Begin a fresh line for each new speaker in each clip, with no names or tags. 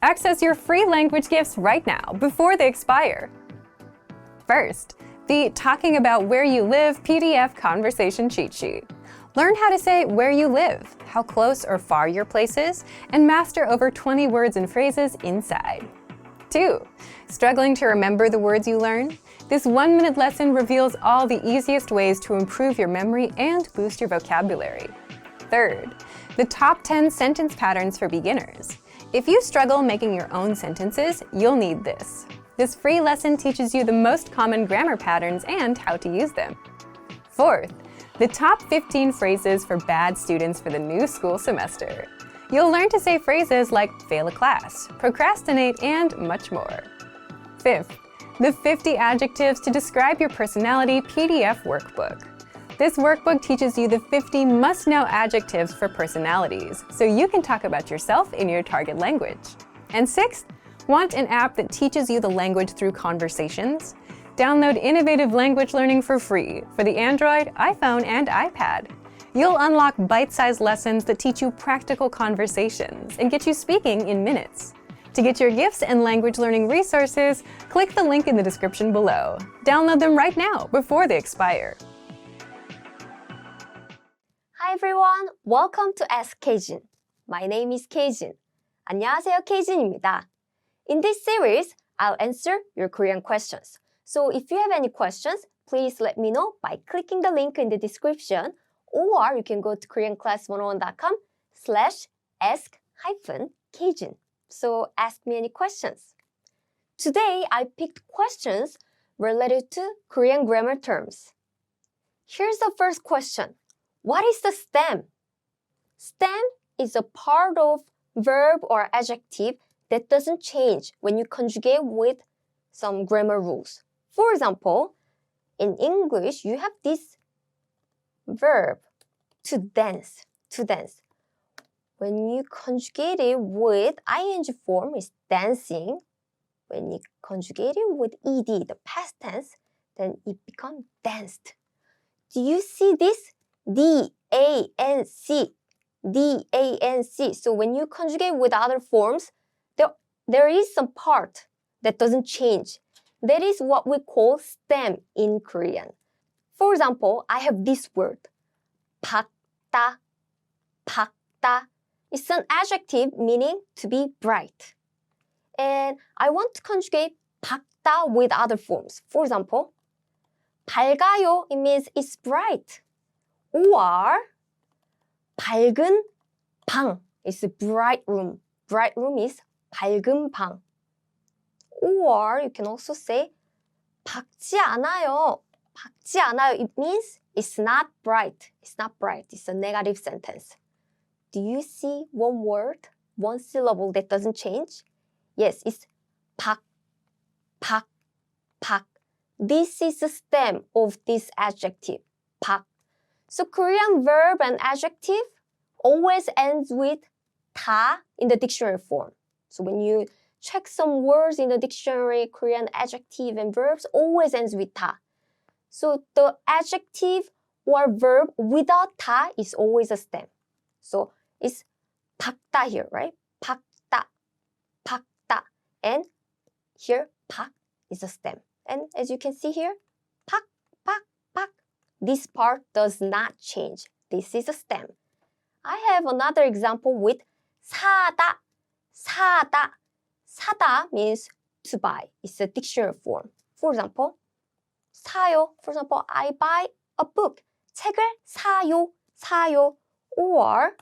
Access your free language gifts right now before they expire. First, the Talking About Where You Live PDF Conversation Cheat Sheet. Learn how to say where you live, how close or far your place is, and master over 20 words and phrases inside. 2. Struggling to remember the words you learn? This 1-minute lesson reveals all the easiest ways to improve your memory and boost your vocabulary. Third, the Top 10 Sentence Patterns for Beginners. If you struggle making your own sentences, you'll need this. This free lesson teaches you the most common grammar patterns and how to use them. Fourth, the Top 15 Phrases for Bad Students for the New School Semester. You'll learn to say phrases like fail a class, procrastinate, and much more. Fifth, the 50 Adjectives to Describe Your Personality PDF Workbook. This workbook teaches you the 50 must-know adjectives for personalities, so you can talk about yourself in your target language. And sixth, want an app that teaches you the language through conversations? Download innovative language learning for free for the Android, iPhone, and iPad. You'll unlock bite-sized lessons that teach you practical conversations and get you speaking in minutes. To get your gifts and language learning resources, click the link in the description below. Download them right now before they expire.
Hi everyone, welcome to Ask Kjin. My name is Kjin. 안녕하세요, Kjin입니다. In this series, I'll answer your Korean questions. So if you have any questions, please let me know by clicking the link in the description, or you can go to koreanclass101.com/ask-kjin. So ask me any questions. Today, I picked questions related to Korean grammar terms. Here's the first question. What is the stem? Stem is a part of verb or adjective that doesn't change when you conjugate with some grammar rules. For example, in English, you have this verb, to dance, to dance. When you conjugate it with ing form, it's dancing. When you conjugate it with ed, the past tense, then it becomes danced. Do you see this? D-A-N-C, D-A-N-C. So when you conjugate with other forms, there is some part that doesn't change. That is what we call stem in Korean. For example, I have this word, 밝다, 밝다. It's an adjective meaning to be bright. And I want to conjugate 밝다 with other forms. For example, 밝아요, it means it's bright. Or 밝은 방, it's a bright room. Bright room is 밝은 방. Or you can also say 밝지 않아요. 밝지 않아요. It means it's not bright. It's not bright. It's a negative sentence. Do you see one word, one syllable that doesn't change? Yes, it's 밝, 밝, 밝. This is the stem of this adjective, 밝. So Korean verb and adjective always ends with 다 in the dictionary form. So when you check some words in the dictionary, Korean adjective and verbs always ends with 다. So the adjective or verb without 다 is always a stem. So it's 밝다 here, right? 밝다, 밝다. And here, 밝 is a stem. And as you can see here, 밝, 밝, 밝. This part does not change. This is a stem. I have another example with 사다, 사다. 사다 means to buy. It's a dictionary form. For example, 사요. For example, I buy a book. 책을 사요, 사요. Or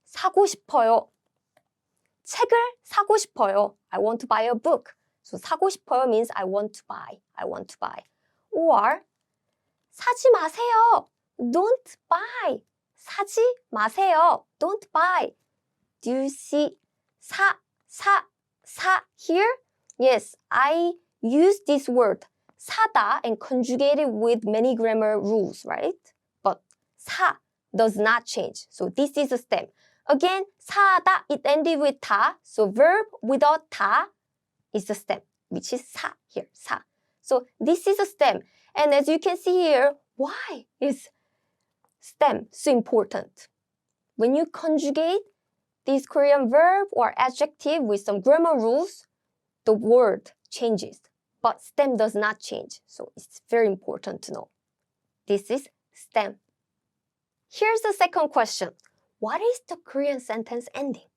사고 싶어요. 책을 사고 싶어요. I want to buy a book. So 사고 싶어요 means I want to buy. I want to buy. Or 사지 마세요. Don't buy. 사지 마세요. Don't buy. Do you see 사 here? Yes, I use this word 사다 and conjugate it with many grammar rules, right? But 사 does not change. So this is a stem. Again, 사다, it ended with 다. So verb without 다 is the stem, which is 사 here, 사. So this is a stem. And as you can see here, why is stem so important? When you conjugate this Korean verb or adjective with some grammar rules, the word changes, but stem does not change. So it's very important to know. This is stem. Here's the second question. What is the Korean sentence ending?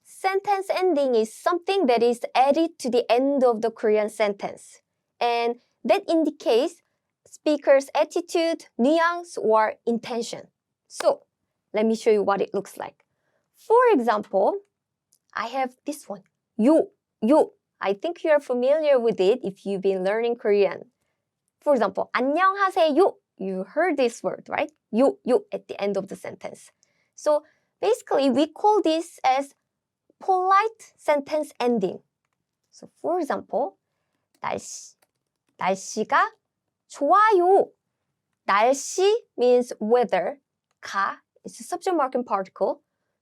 Sentence ending is something that is added to the end of the Korean sentence, and that indicates speaker's attitude, nuance, or intention. So, let me show you what it looks like. For example, I have this one, 요. I think you are familiar with it if you've been learning Korean. For example, 안녕하세요. You heard this word, right? 요 at the end of the sentence. So basically, we call this as polite sentence ending. So for example, 날씨가 좋아요. 날씨 means weather. 가 is a subject marking particle.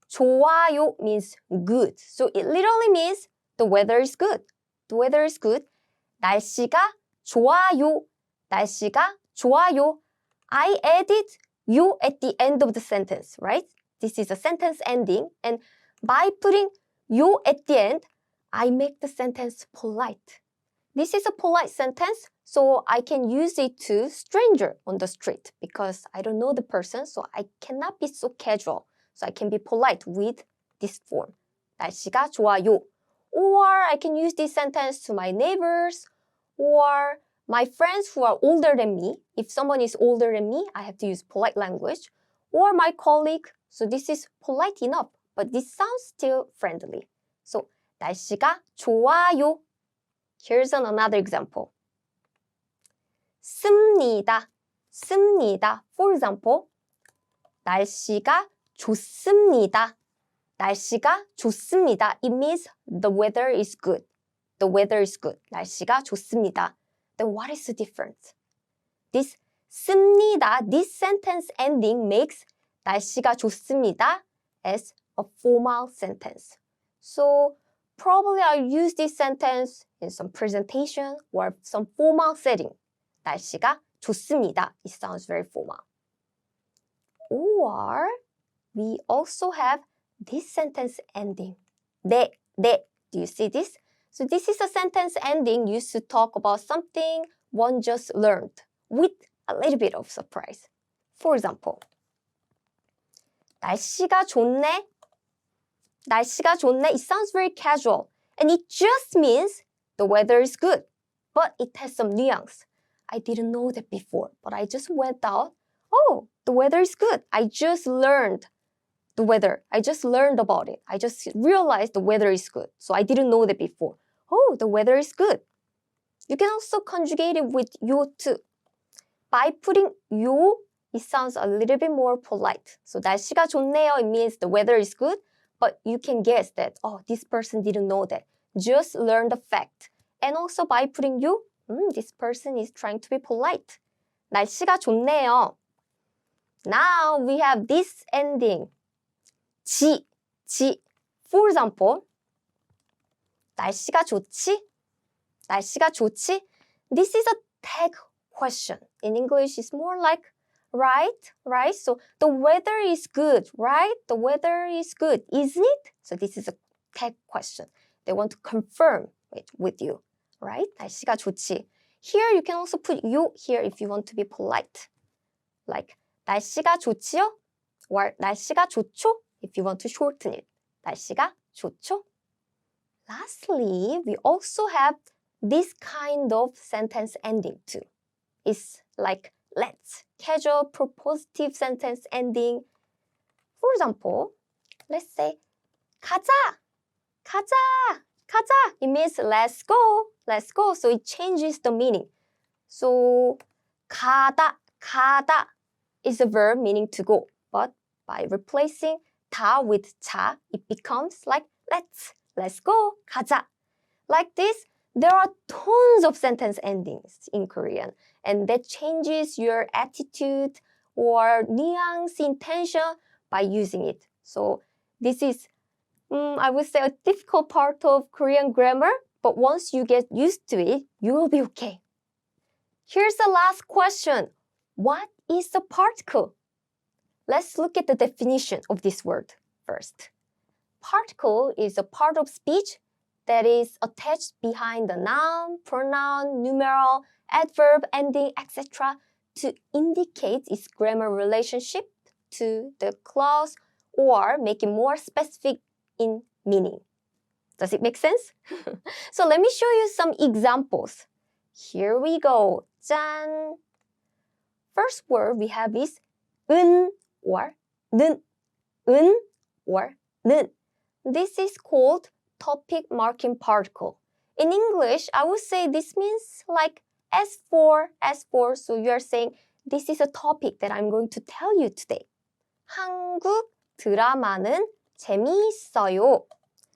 좋아요 means good. So it literally means the weather is good. The weather is good. 날씨가 좋아요. 날씨가 좋아요. I added 요 at the end of the sentence, right? This is a sentence ending. And by putting 요 at the end, I make the sentence polite. This is a polite sentence, so I can use it to stranger on the street because I don't know the person, so I cannot be so casual. So I can be polite with this form. 날씨가 좋아요. Or I can use this sentence to my neighbors or my friends who are older than me. If someone is older than me, I have to use polite language. Or my colleague. So this is polite enough, but this sounds still friendly. So 날씨가 좋아요. Here's another example. 습니다. For example, 날씨가 좋습니다. 날씨가 좋습니다. It means the weather is good. The weather is good. 날씨가 좋습니다. Then what is the difference? This 습니다, this sentence ending makes 날씨가 좋습니다 as a formal sentence. So probably I'll use this sentence in some presentation or some formal setting. 날씨가 좋습니다. It sounds very formal. Or we also have this sentence ending. 네. Do you see this? So this is a sentence ending used to talk about something one just learned with a little bit of surprise. For example, 날씨가 좋네. 날씨가 좋네. It sounds very casual. And it just means the weather is good. But it has some nuance. I didn't know that before, but I just went out. Oh, the weather is good. I just learned the weather. I just learned about it. I just realized the weather is good. So I didn't know that before. Oh, the weather is good. You can also conjugate it with 요 too. By putting 요, it sounds a little bit more polite. So 날씨가 좋네요, it means the weather is good. But you can guess that, oh, this person didn't know that. Just learn the fact. And also by putting 요, this person is trying to be polite. 날씨가 좋네요. Now we have this ending. 지. For example, 날씨가 좋지? 날씨가 좋지? This is a tag question. In English, it's more like right? So the weather is good, right? The weather is good, isn't it? So this is a tag question. They want to confirm it with you, right? 날씨가 좋지. Here you can also put 요 here if you want to be polite. Like 날씨가 좋지요? Or 날씨가 좋죠? If you want to shorten it. 날씨가 좋죠? Lastly, we also have this kind of sentence ending too. It's like let's, casual propositive sentence ending. For example, let's say 가자. It means let's go. So it changes the meaning. So 가다 is a verb meaning to go. But by replacing 다 with 자, it becomes like let's go, 가자. Like this, there are tons of sentence endings in Korean, and that changes your attitude or nuance, intention by using it. So this is, I would say, a difficult part of Korean grammar, but once you get used to it, you will be okay. Here's the last question. What is the particle? Let's look at the definition of this word first. particle is a part of speech that is attached behind the noun, pronoun, numeral, adverb, ending, etc. to indicate its grammar relationship to the clause or make it more specific in meaning. Does it make sense? So let me show you some examples. Here we go. 짠! First word we have is 은 or 는. 은 or 는. This is called topic marking particle. In English, I would say this means like as for. So you are saying this is a topic that I'm going to tell you today. 한국 드라마는 재미있어요.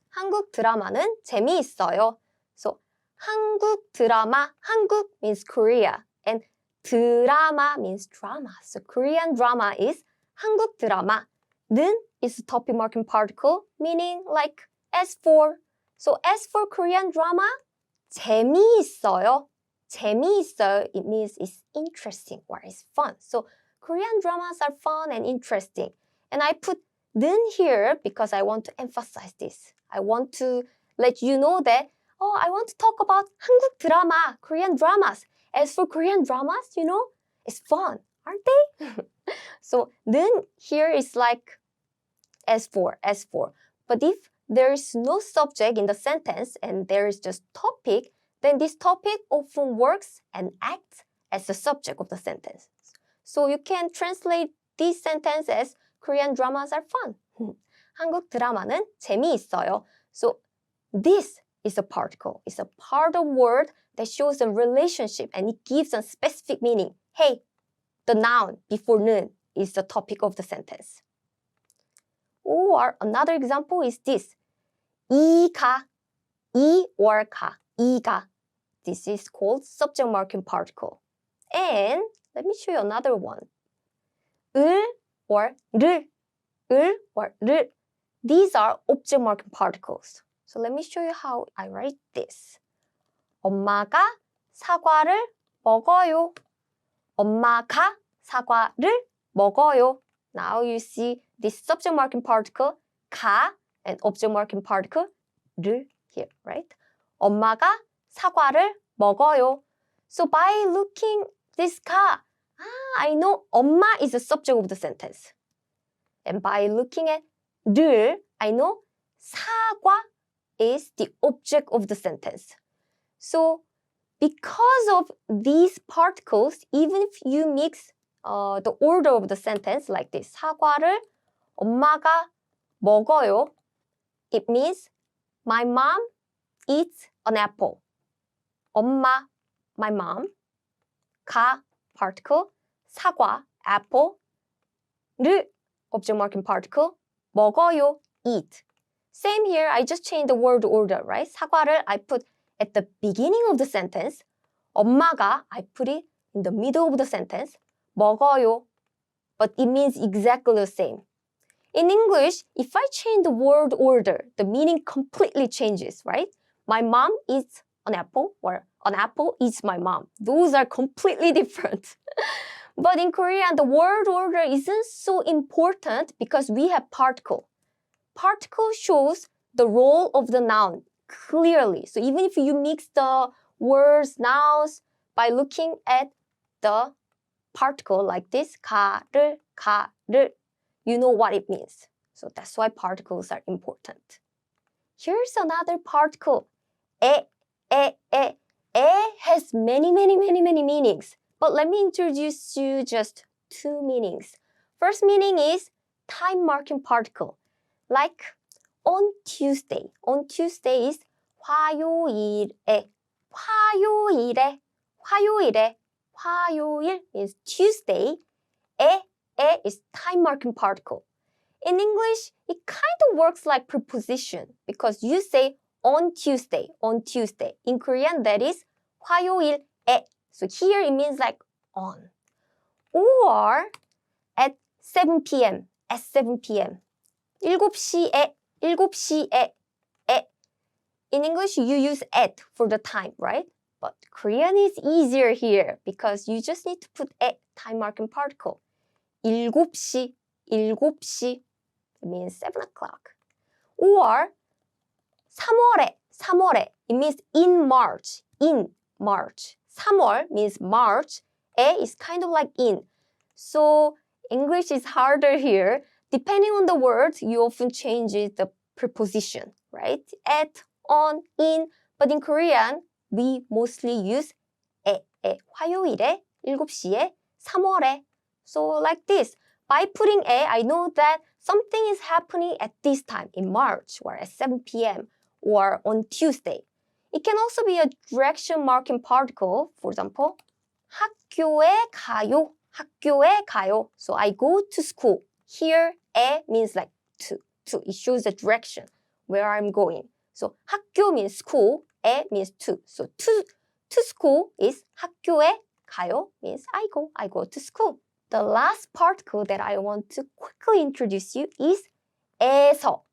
한국 드라마는 재미있어요. So 한국 드라마, 한국 means Korea and 드라마 means drama. So Korean drama is 한국 드라마. 는 is the topic marking particle meaning like as for. So as for Korean drama, 재미있어요. 재미있어요, it means it's interesting or it's fun. So Korean dramas are fun and interesting. And I put 는 here because I want to emphasize this. I want to let you know that, oh, I want to talk about 한국 드라마, Korean dramas. As for Korean dramas, you know, it's fun, aren't they? So 는 here is like as for. But if there is no subject in the sentence and there is just topic, then this topic often works and acts as the subject of the sentence. So you can translate this sentence as Korean dramas are fun. 한국 드라마는 재미있어요. So this is a particle. It's a part of word that shows a relationship and it gives a specific meaning. Hey, the noun before 는 is the topic of the sentence. Or another example is this. 이가, 이 or 가, 이가. This is called subject marking particle. And let me show you another one. 을 or 를, 을 or 를. These are object marking particles. So let me show you how I write this. 엄마가 사과를 먹어요. 엄마가 사과를 먹어요. Now you see this subject marking particle 가 and object marking particle 를 here, right? 엄마가 사과를 먹어요. So by looking this 가, I know 엄마 is the subject of the sentence. And by looking at 를, I know 사과 is the object of the sentence. So because of these particles, even if you mix the order of the sentence like this, 사과를 엄마가 먹어요, it means my mom eats an apple. 엄마, my mom. 가, particle. 사과, apple. 를, object marking particle. 먹어요, eat. Same here, I just changed the word order, right? 사과를 I put at the beginning of the sentence. 엄마가 I put it in the middle of the sentence. 먹어요. But it means exactly the same. In English, if I change the word order, the meaning completely changes, right? My mom eats an apple or an apple eats my mom. Those are completely different. But in Korean, the word order isn't so important because we have particle. Particle shows the role of the noun clearly. So even if you mix the words, nouns, by looking at the particle like this, 가를, 가를, you know what it means. So that's why particles are important. Here's another particle. 에, 에, 에. 에 has many meanings. But let me introduce you just two meanings. First meaning is time marking particle. Like on Tuesday. On Tuesday is 화요일에. 화요일에. 화요일에. 화요일 means Tuesday. 에 is time marking particle. In English, it kind of works like preposition because you say on Tuesday, on Tuesday. In Korean, that is 화요일에. So here it means like on. Or at 7 p.m. At 7 p.m. 7시에, 7시에, 에. In English, you use at for the time, right? But Korean is easier here because you just need to put 에, time marking particle. 7시, 7시. It means 7 o'clock. Or 3월에, it means in March, in March. 3월 means March, 에 is kind of like in. So English is harder here. Depending on the words, you often change the preposition, right? At, on, in. But in Korean, we mostly use 에. 화요일에, 7시에, 3월에. So like this. By putting 에, I know that something is happening at this time in March or at 7 p.m. or on Tuesday. It can also be a direction marking particle. For example, 학교에 가요. 학교에 가요. So I go to school. Here, 에 means like to. It shows the direction where I'm going. So 학교 means school. 에 means to. So to school is 학교에 가요 means I go to school. The last particle that I want to quickly introduce you is 에서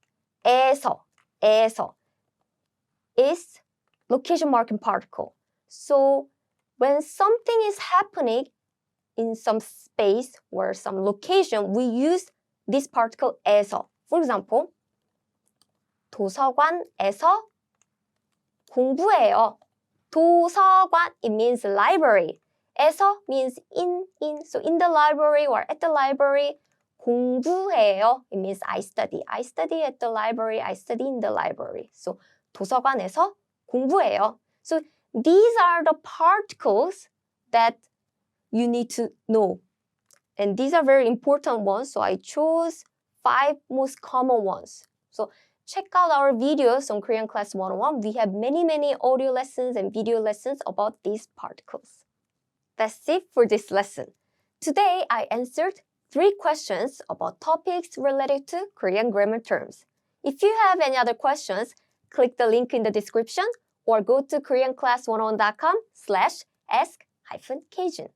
is location marking particle. So when something is happening in some space or some location, we use this particle 에서. For example, 도서관에서 공부해요. 도서관, it means library. 에서 means in. So in the library or at the library. 공부해요, it means I study. I study at the library. I study in the library. So 도서관에서 공부해요. So these are the particles that you need to know. And these are very important ones. So I chose 5 most common ones. So check out our videos on Korean Class 101. We have many audio lessons and video lessons about these particles. That's it for this lesson. Today, I answered 3 questions about topics related to Korean grammar terms. If you have any other questions, click the link in the description or go to koreanclass101.com/ask-Kajun.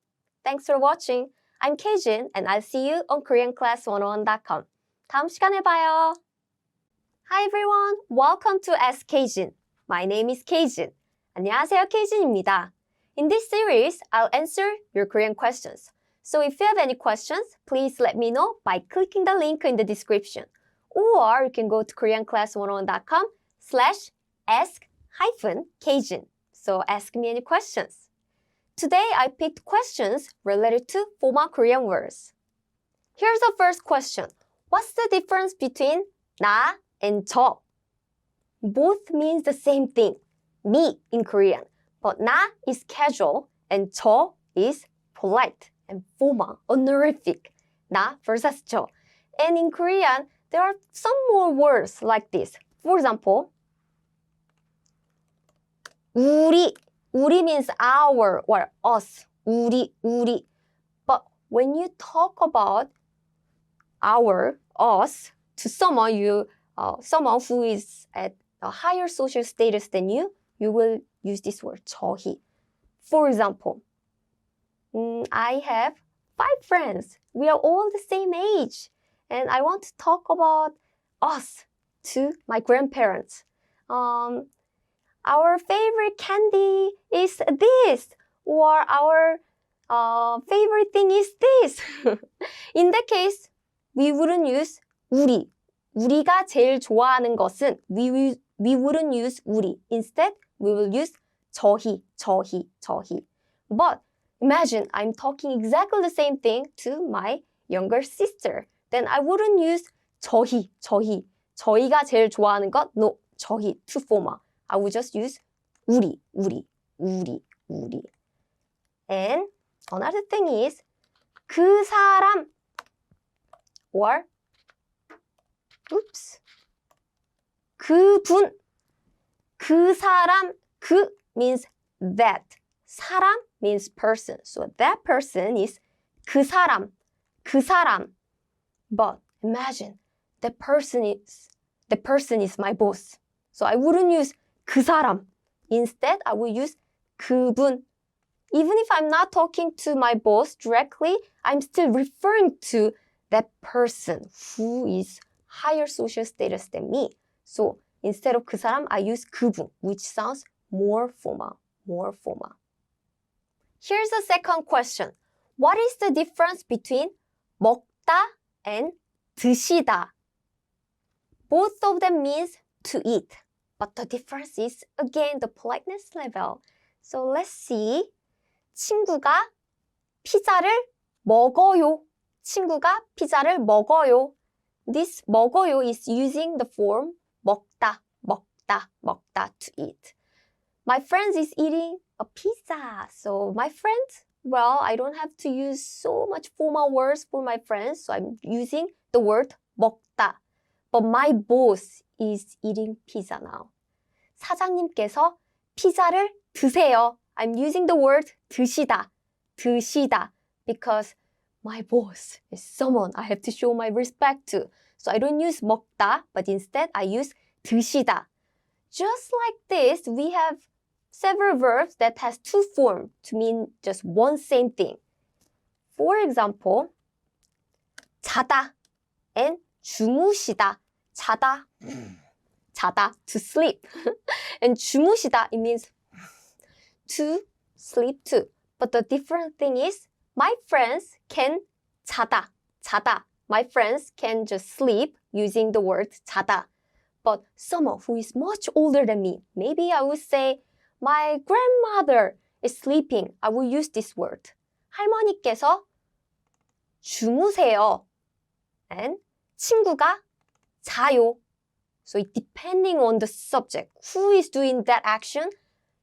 Thanks for watching. I'm Kajun and I'll see you on koreanclass101.com. 다음 시간에 봐요. Hi everyone, welcome to Ask Kajun. My name is Kajun. 안녕하세요, Kajun입니다. In this series, I'll answer your Korean questions. So if you have any questions, please let me know by clicking the link in the description. Or you can go to koreanclass101.com/ask-Kajun. So ask me any questions. Today, I picked questions related to formal Korean words. Here's the first question. What's the difference between 나 and 저? Both means the same thing, me in Korean. But 나 is casual and 저 is polite and formal, honorific. 나 versus 저. And in Korean, there are some more words like this. For example, 우리. 우리 means our or us. 우리. But when you talk about our, us, to someone who is at a higher social status than you, you will use this word, 저희. For example, I have 5 friends. We are all the same age. And I want to talk about us to my grandparents. Our favorite candy is this. Or our favorite thing is this. In that case, we wouldn't use 우리. 우리가 제일 좋아하는 것은 we wouldn't use 우리. Instead, we will use 저희. But imagine I'm talking exactly the same thing to my younger sister. Then I wouldn't use 저희. 저희가 제일 좋아하는 것, no, 저희, too formal. I would just use 우리. And another thing is 그 사람 or 그분. 그 사람, 그 means that. 사람 means person. So that person is 그 사람. But imagine the person is my boss. So I wouldn't use 그 사람. Instead, I will use 그분. Even if I'm not talking to my boss directly, I'm still referring to that person who is higher social status than me. So instead of 그 사람, I use 그분, which sounds more formal. Here's the second question. What is the difference between 먹다 and 드시다? Both of them means to eat. But the difference is, again, the politeness level. So let's see. 친구가 피자를 먹어요. 친구가 피자를 먹어요. This 먹어요 is using the form 먹다, 먹다, 먹다 to eat. My friend is eating a pizza. So my friend, well, I don't have to use so much formal words for my friends. So I'm using the word 먹다. But my boss is eating pizza now. 사장님께서 피자를 드세요. I'm using the word 드시다. 드시다. Because my boss is someone I have to show my respect to. So I don't use 먹다, but instead I use 드시다. Just like this, we have several verbs that has two forms to mean just one same thing. For example, 자다 and 주무시다. 자다, 자다, to sleep. And 주무시다, it means to sleep too. But the different thing is, my friends can 자다, 자다. My friends can just sleep using the word 자다. But someone who is much older than me, maybe I would say, my grandmother is sleeping. I will use this word. 할머니께서 주무세요. And 친구가 자요. So it depending on the subject, who is doing that action.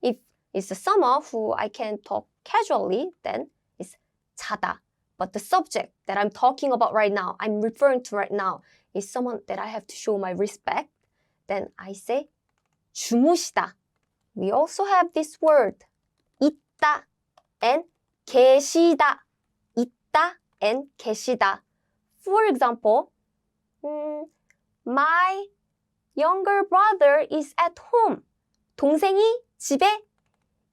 If it's someone who I can talk casually, then it's 자다. But the subject that I'm talking about right now, I'm referring to right now, is someone that I have to show my respect. Then I say 주무시다. We also have this word 있다 and 계시다. 있다 and 계시다. For example, my younger brother is at home. 동생이 집에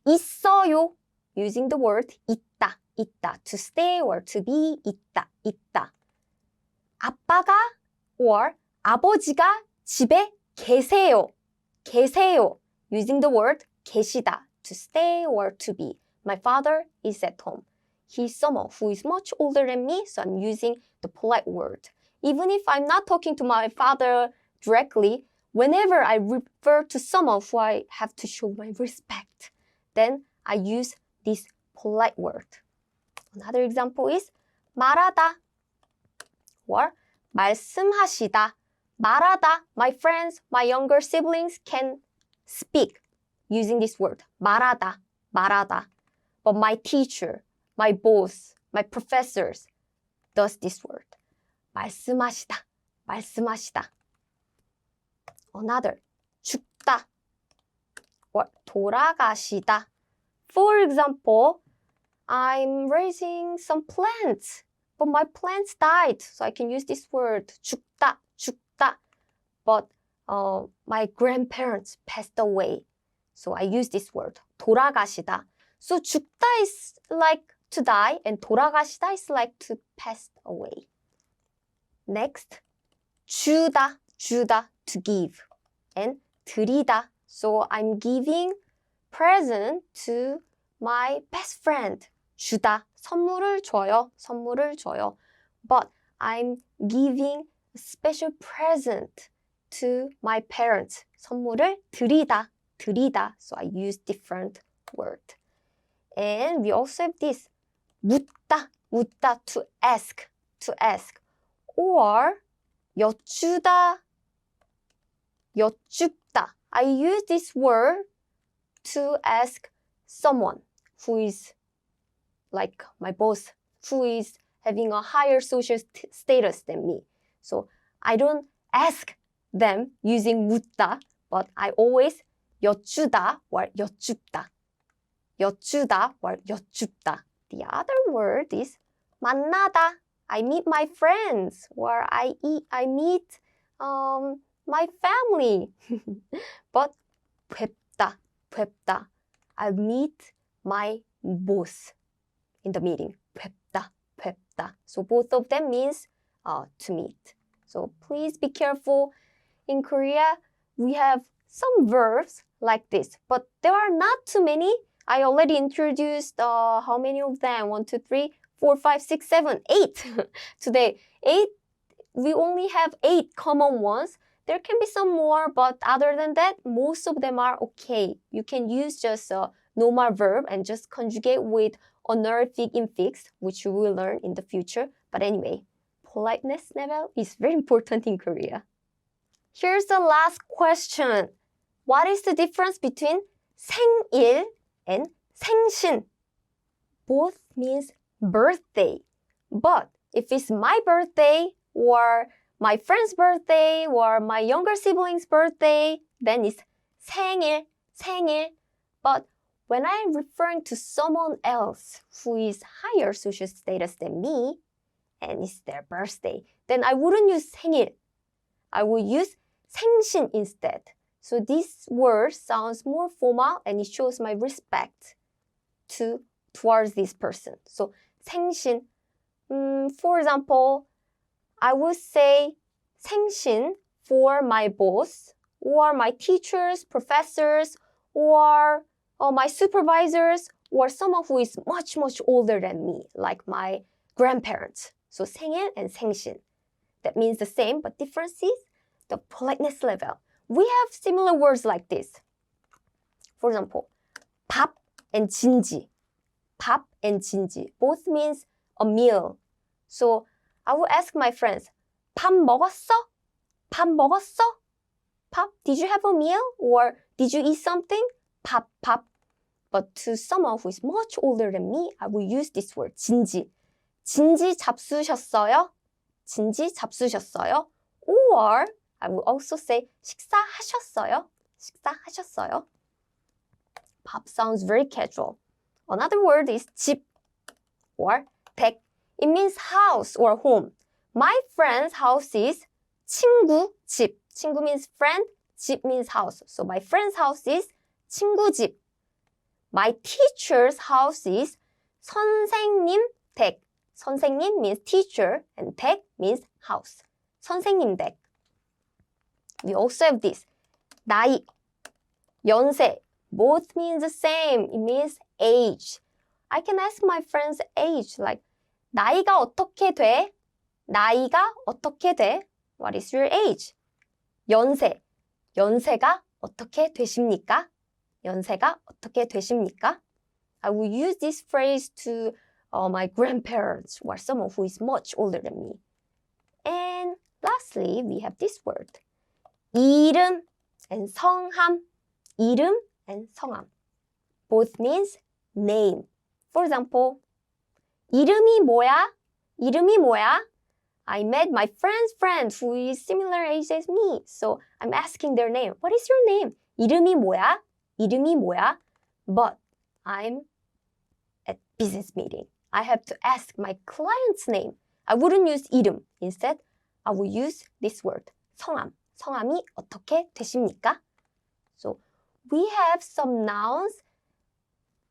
있어요. Using the word 있다, 있다. To stay or to be, 있다, 있다. 아빠가 or 아버지가 집에 계세요. 계세요. Using the word 계시다. To stay or to be. My father is at home. He's someone who is much older than me, so I'm using the polite word. Even if I'm not talking to my father directly, whenever I refer to someone who I have to show my respect, then I use this polite word. Another example is 말하다 or 말씀하시다. 말하다. My friends, my younger siblings can speak using this word. 말하다, 말하다. But my teacher, my boss, my professors does this word. 말씀하시다, 말씀하시다. Another, 죽다 or 돌아가시다. For example, I'm raising some plants, but my plants died, so I can use this word, 죽다, 죽다. But my grandparents passed away, so I use this word, 돌아가시다. So 죽다 is like to die, and 돌아가시다 is like to pass away. Next, 주다, 주다, to give, and 드리다. So I'm giving present to my best friend. 주다, 선물을 줘요, 선물을 줘요. But I'm giving a special present to my parents. 선물을 드리다, 드리다. So I use different word. And we also have this, 묻다, 묻다, to ask, to ask. Or 여쭈다, 여쭙다. I use this word to ask someone who is like my boss, who is having a higher social status than me. So I don't ask them using 묻다, but I always 여쭈다 or 여쭙다. 여쭈다 or 여쭙다. The other word is 만나다. I meet my friends, or I meet my family. But 뵙다, 뵙다. I meet my boss in the meeting. 뵙다, 뵙다. So both of them means to meet. So please be careful. In Korea, we have some verbs like this, but there are not too many. I already introduced how many of them? 1, 2, 3, 4, 5, 6, 7, 8 today. 8. We only have 8 common ones. There can be some more, but other than that, most of them are okay. You can use just a normal verb and just conjugate with honorific infix, which you will learn in the future. But anyway, politeness level is very important in Korea. Here's the last question. What is the difference between 생일 and 생신? Both means birthday. But if it's my birthday or my friend's birthday or my younger sibling's birthday, then it's 생일, 생일. But when I'm referring to someone else who is higher social status than me, and it's their birthday, then I wouldn't use 생일. I will use 생신 instead. So this word sounds more formal and it shows my respect towards this person. So 생신. For example, I would say 생신 for my boss or my teachers, professors, or my supervisors, or someone who is much, much older than me, like my grandparents. So 생일 and 생신. That means the same, but difference is the politeness level. We have similar words like this. For example, 밥 and 진지. 밥 and 진지. Both means a meal. So I will ask my friends, 밥 먹었어? 밥 먹었어? 밥? Did you have a meal? Or did you eat something? 밥, 밥. But to someone who is much older than me, I will use this word, 진지. 진지 잡수셨어요? 진지 잡수셨어요? Or I will also say 식사하셨어요? 식사하셨어요? 밥 sounds very casual. Another word is 집 or 댁. It means house or home. My friend's house is 친구 집. 친구 means friend, 집 means house. So my friend's house is 친구 집. My teacher's house is 선생님 댁. 선생님 means teacher and 댁 means house. 선생님 댁. We also have this. 나이, 연세. Both means the same. It means age. I can ask my friend's age like 나이가 어떻게 돼? 나이가 어떻게 돼? What is your age? 연세. 연세가 어떻게 되십니까? 연세가 어떻게 되십니까? I will use this phrase to my grandparents or someone who is much older than me. And lastly, we have this word. 이름 and 성함. 이름 and 성함. Both means name. For example, 이름이 뭐야? 이름이 뭐야? I met my friend's friend who is similar age as me. So I'm asking their name. What is your name? 이름이 뭐야? 이름이 뭐야? But I'm at business meeting. I have to ask my client's name. I wouldn't use 이름. Instead, I will use this word. 성함. 성함이 어떻게 되십니까? So we have some nouns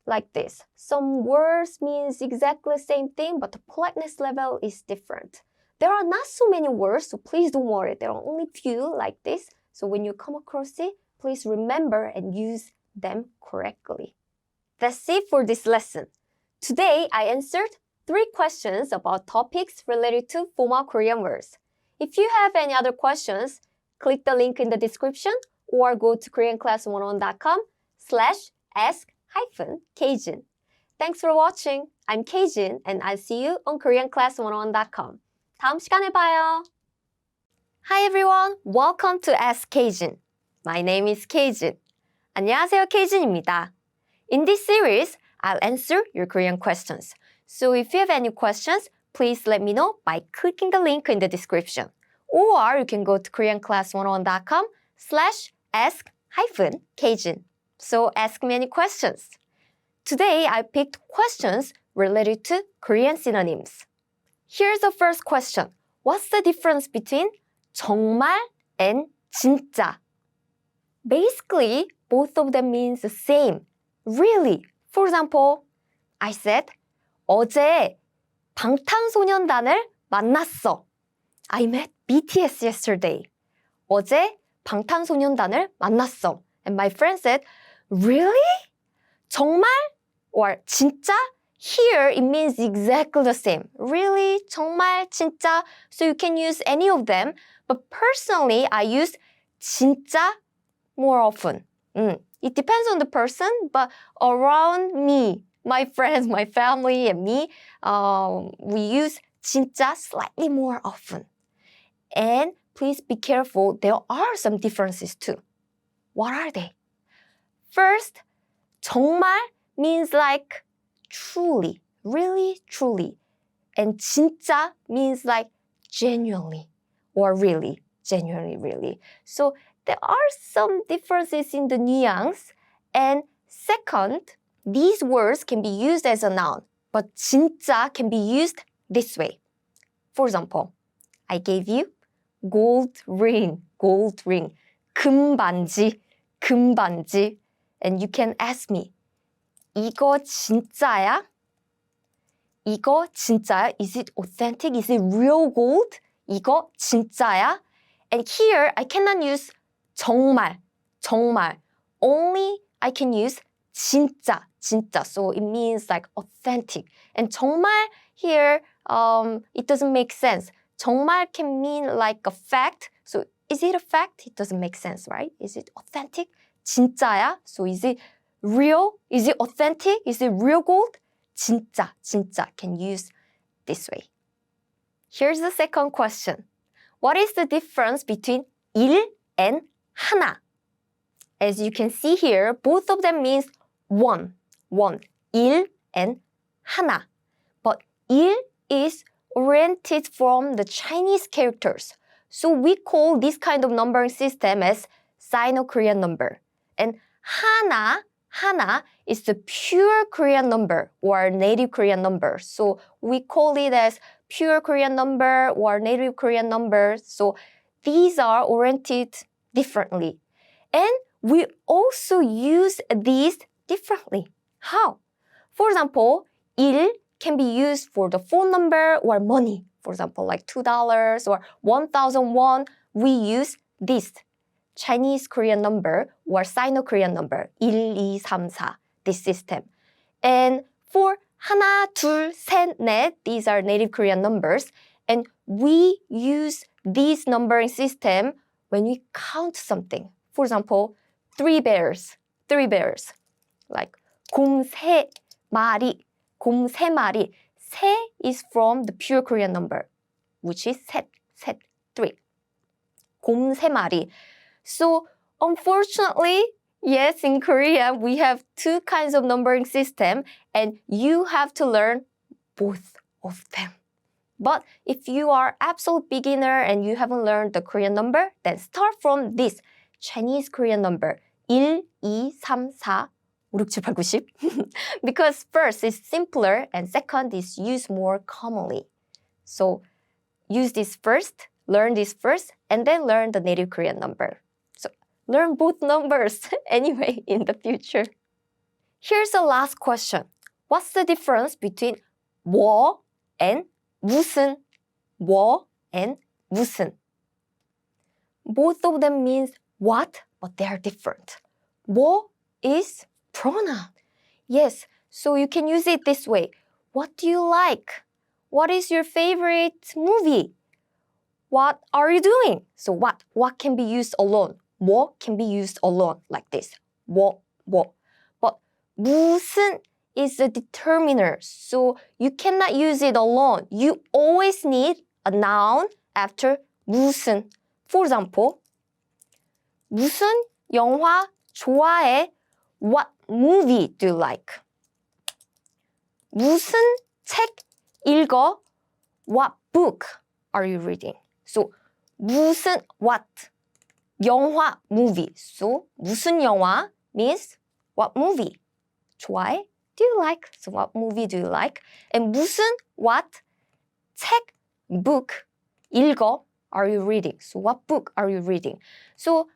like this. Some words means exactly the same thing, but the politeness level is different. There are not so many words, so please don't worry. There are only few like this. So when you come across it, please remember and use them correctly. That's it for this lesson. Today, I answered 3 questions about topics related to formal Korean words. If you have any other questions, click the link in the description or go to koreanclass101.com/ask-Kjin. Thanks for watching. I'm Kjin and I'll see you on koreanclass101.com. 다음 시간에 봐요. Hi everyone, welcome to Ask Kjin. My name is Kjin. 안녕하세요, Kjin입니다. In this series, I'll answer your Korean questions. So if you have any questions, please let me know by clicking the link in the description. Or you can go to koreanclass101.com/ask-Kjin. So ask me any questions. Today, I picked questions related to Korean synonyms. Here's the first question. What's the difference between 정말 and 진짜? Basically, both of them means the same. Really. For example, I said, 어제 방탄소년단을 만났어. I met BTS yesterday. 어제 방탄소년단을 만났어. And my friend said, really? 정말? Or 진짜? Here, it means exactly the same. Really? 정말? 진짜? So you can use any of them. But personally, I use 진짜 more often. It depends on the person, but around me, my friends, my family, and me, we use 진짜 slightly more often. And please be careful, there are some differences too. What are they? First, 정말 means like truly, really, truly. And 진짜 means like genuinely or really, genuinely, really. So there are some differences in the nuance. And second, these words can be used as a noun, but 진짜 can be used this way. For example, I gave you gold ring, 금반지, 금반지. And you can ask me, 이거 진짜야? 이거 진짜야? Is it authentic? Is it real gold? 이거 진짜야? And here I cannot use 정말, 정말. Only I can use 진짜, 진짜. So it means like authentic. And 정말 here, it doesn't make sense. 정말 can mean like a fact. So is it a fact? It doesn't make sense, right? Is it authentic? 진짜야? So is it real? Is it authentic? Is it real gold? 진짜, 진짜 can use this way. Here's the second question. What is the difference between 일 and 하나? As you can see here, both of them means one. 일 and 하나. But 일 is oriented from the Chinese characters. So we call this kind of numbering system as Sino-Korean number. And 하나 is the pure Korean number or native Korean number. So we call it as pure Korean number or native Korean number. So these are oriented differently. And we also use these differently. How? For example, 일 can be used for the phone number or money. For example, like $2 or 1,000 won. We use this Chinese Korean number or Sino-Korean number, 1, 2, 3, 4, this system. And for 하나, 둘, 셋, 넷, these are native Korean numbers. And we use this numbering system when we count something. For example, three bears. Like 곰 세 마리. 세 is from the pure Korean number, which is 셋, three. 곰 세 마리. So unfortunately, yes, in Korea, we have two kinds of numbering system, and you have to learn both of them. But if you are absolute beginner and you haven't learned the Korean number, then start from this Chinese Korean number, 1, 2, 3, 4, 5, 6, 7, 8, 9, 10. Because first is simpler and second is used more commonly. So use this first, learn this first, and then learn the native Korean number. So learn both numbers anyway in the future. Here's the last question. What's the difference between 뭐 and 무슨? 뭐 and 무슨? Both of them means what, but they are different. 뭐 is pronoun. Yes, so you can use it this way. What do you like? What is your favorite movie? What are you doing? So what can be used alone? 뭐 can be used alone like this. 뭐. But 무슨 is a determiner, so you cannot use it alone. You always need a noun after 무슨. For example, 무슨 영화 좋아해? What movie do you like? 무슨 책 읽어? What book are you reading? So 무슨 what? 영화 movie. So 무슨 영화 means what movie? 좋아해? Do you like? So what movie do you like? And 무슨 what? 책 book 읽어 are you reading? So what book are you reading? So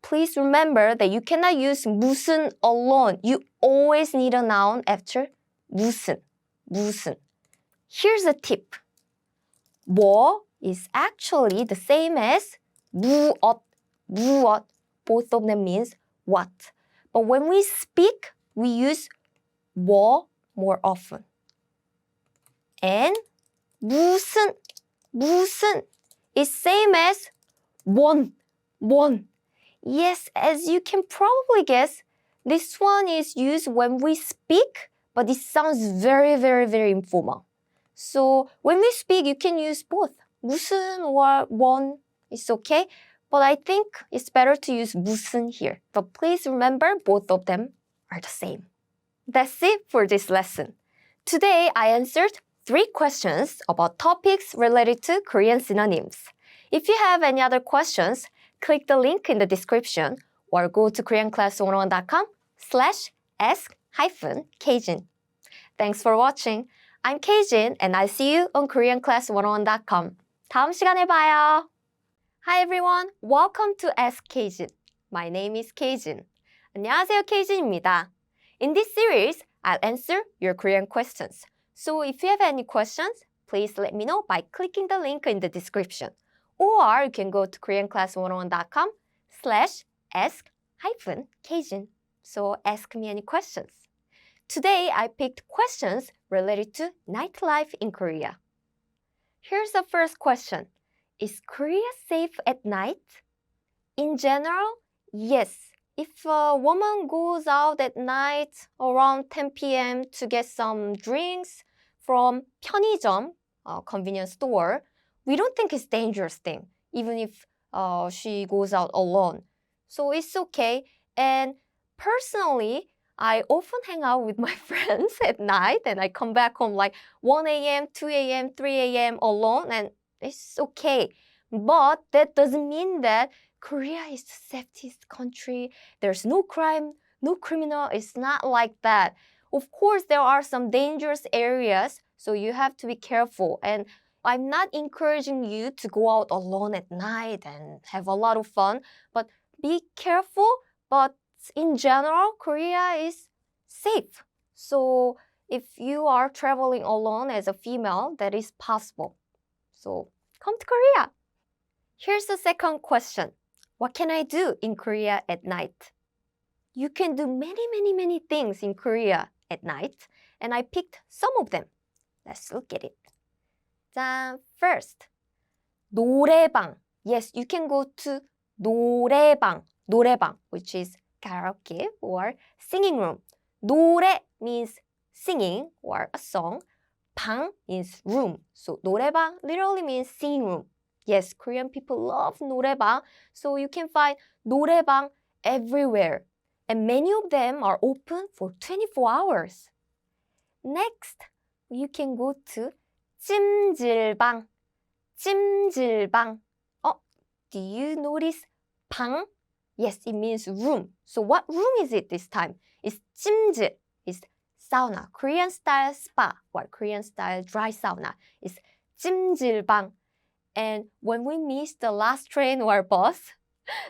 please remember that you cannot use 무슨 alone. You always need a noun after 무슨. Here's a tip. 뭐 is actually the same as 무엇. Both of them means what. But when we speak, we use 뭐 more often. And 무슨 is same as 원. One. Yes, as you can probably guess, this one is used when we speak, but it sounds very, very, very informal. So when we speak, you can use both. 무슨 or one is okay, but I think it's better to use 무슨 here. But please remember, both of them are the same. That's it for this lesson. Today, I answered 3 questions about topics related to Korean synonyms. If you have any other questions, click the link in the description or go to koreanclass101.com/ask-Kjin. Thanks for watching. I'm Kjin and I'll see you on koreanclass101.com. 다음 시간에 봐요. Hi everyone, welcome to Ask Kjin. My name is Kjin. 안녕하세요, Kjin입니다. In this series, I'll answer your Korean questions. So if you have any questions, please let me know by clicking the link in the description. Or you can go to koreanclass101.com/ask-Kjin. So ask me any questions. Today, I picked questions related to nightlife in Korea. Here's the first question. Is Korea safe at night? In general, yes. If a woman goes out at night around 10 p.m. to get some drinks from 편의점, convenience store, we don't think it's a dangerous thing, even if she goes out alone. So it's okay. And personally, I often hang out with my friends at night and I come back home like 1 a.m., 2 a.m., 3 a.m. alone and it's okay. But that doesn't mean that Korea is the safest country. There's no crime, no criminal. It's not like that. Of course, there are some dangerous areas, so you have to be careful. And I'm not encouraging you to go out alone at night and have a lot of fun, but be careful. But in general, Korea is safe. So if you are traveling alone as a female, that is possible. So come to Korea. Here's the second question. What can I do in Korea at night? You can do many things in Korea at night, and I picked some of them. Let's look at it. First, 노래방. Yes, you can go to 노래방, which is karaoke or singing room. 노래 means singing or a song. 방 means room. So 노래방 literally means singing room. Yes, Korean people love 노래방, so you can find 노래방 everywhere. And many of them are open for 24 hours. Next, you can go to 찜질방. Do you notice 방? Yes, it means room. So what room is it this time? It's 찜질. It's sauna. Korean style spa or Korean style dry sauna. It's 찜질방. And when we miss the last train or bus,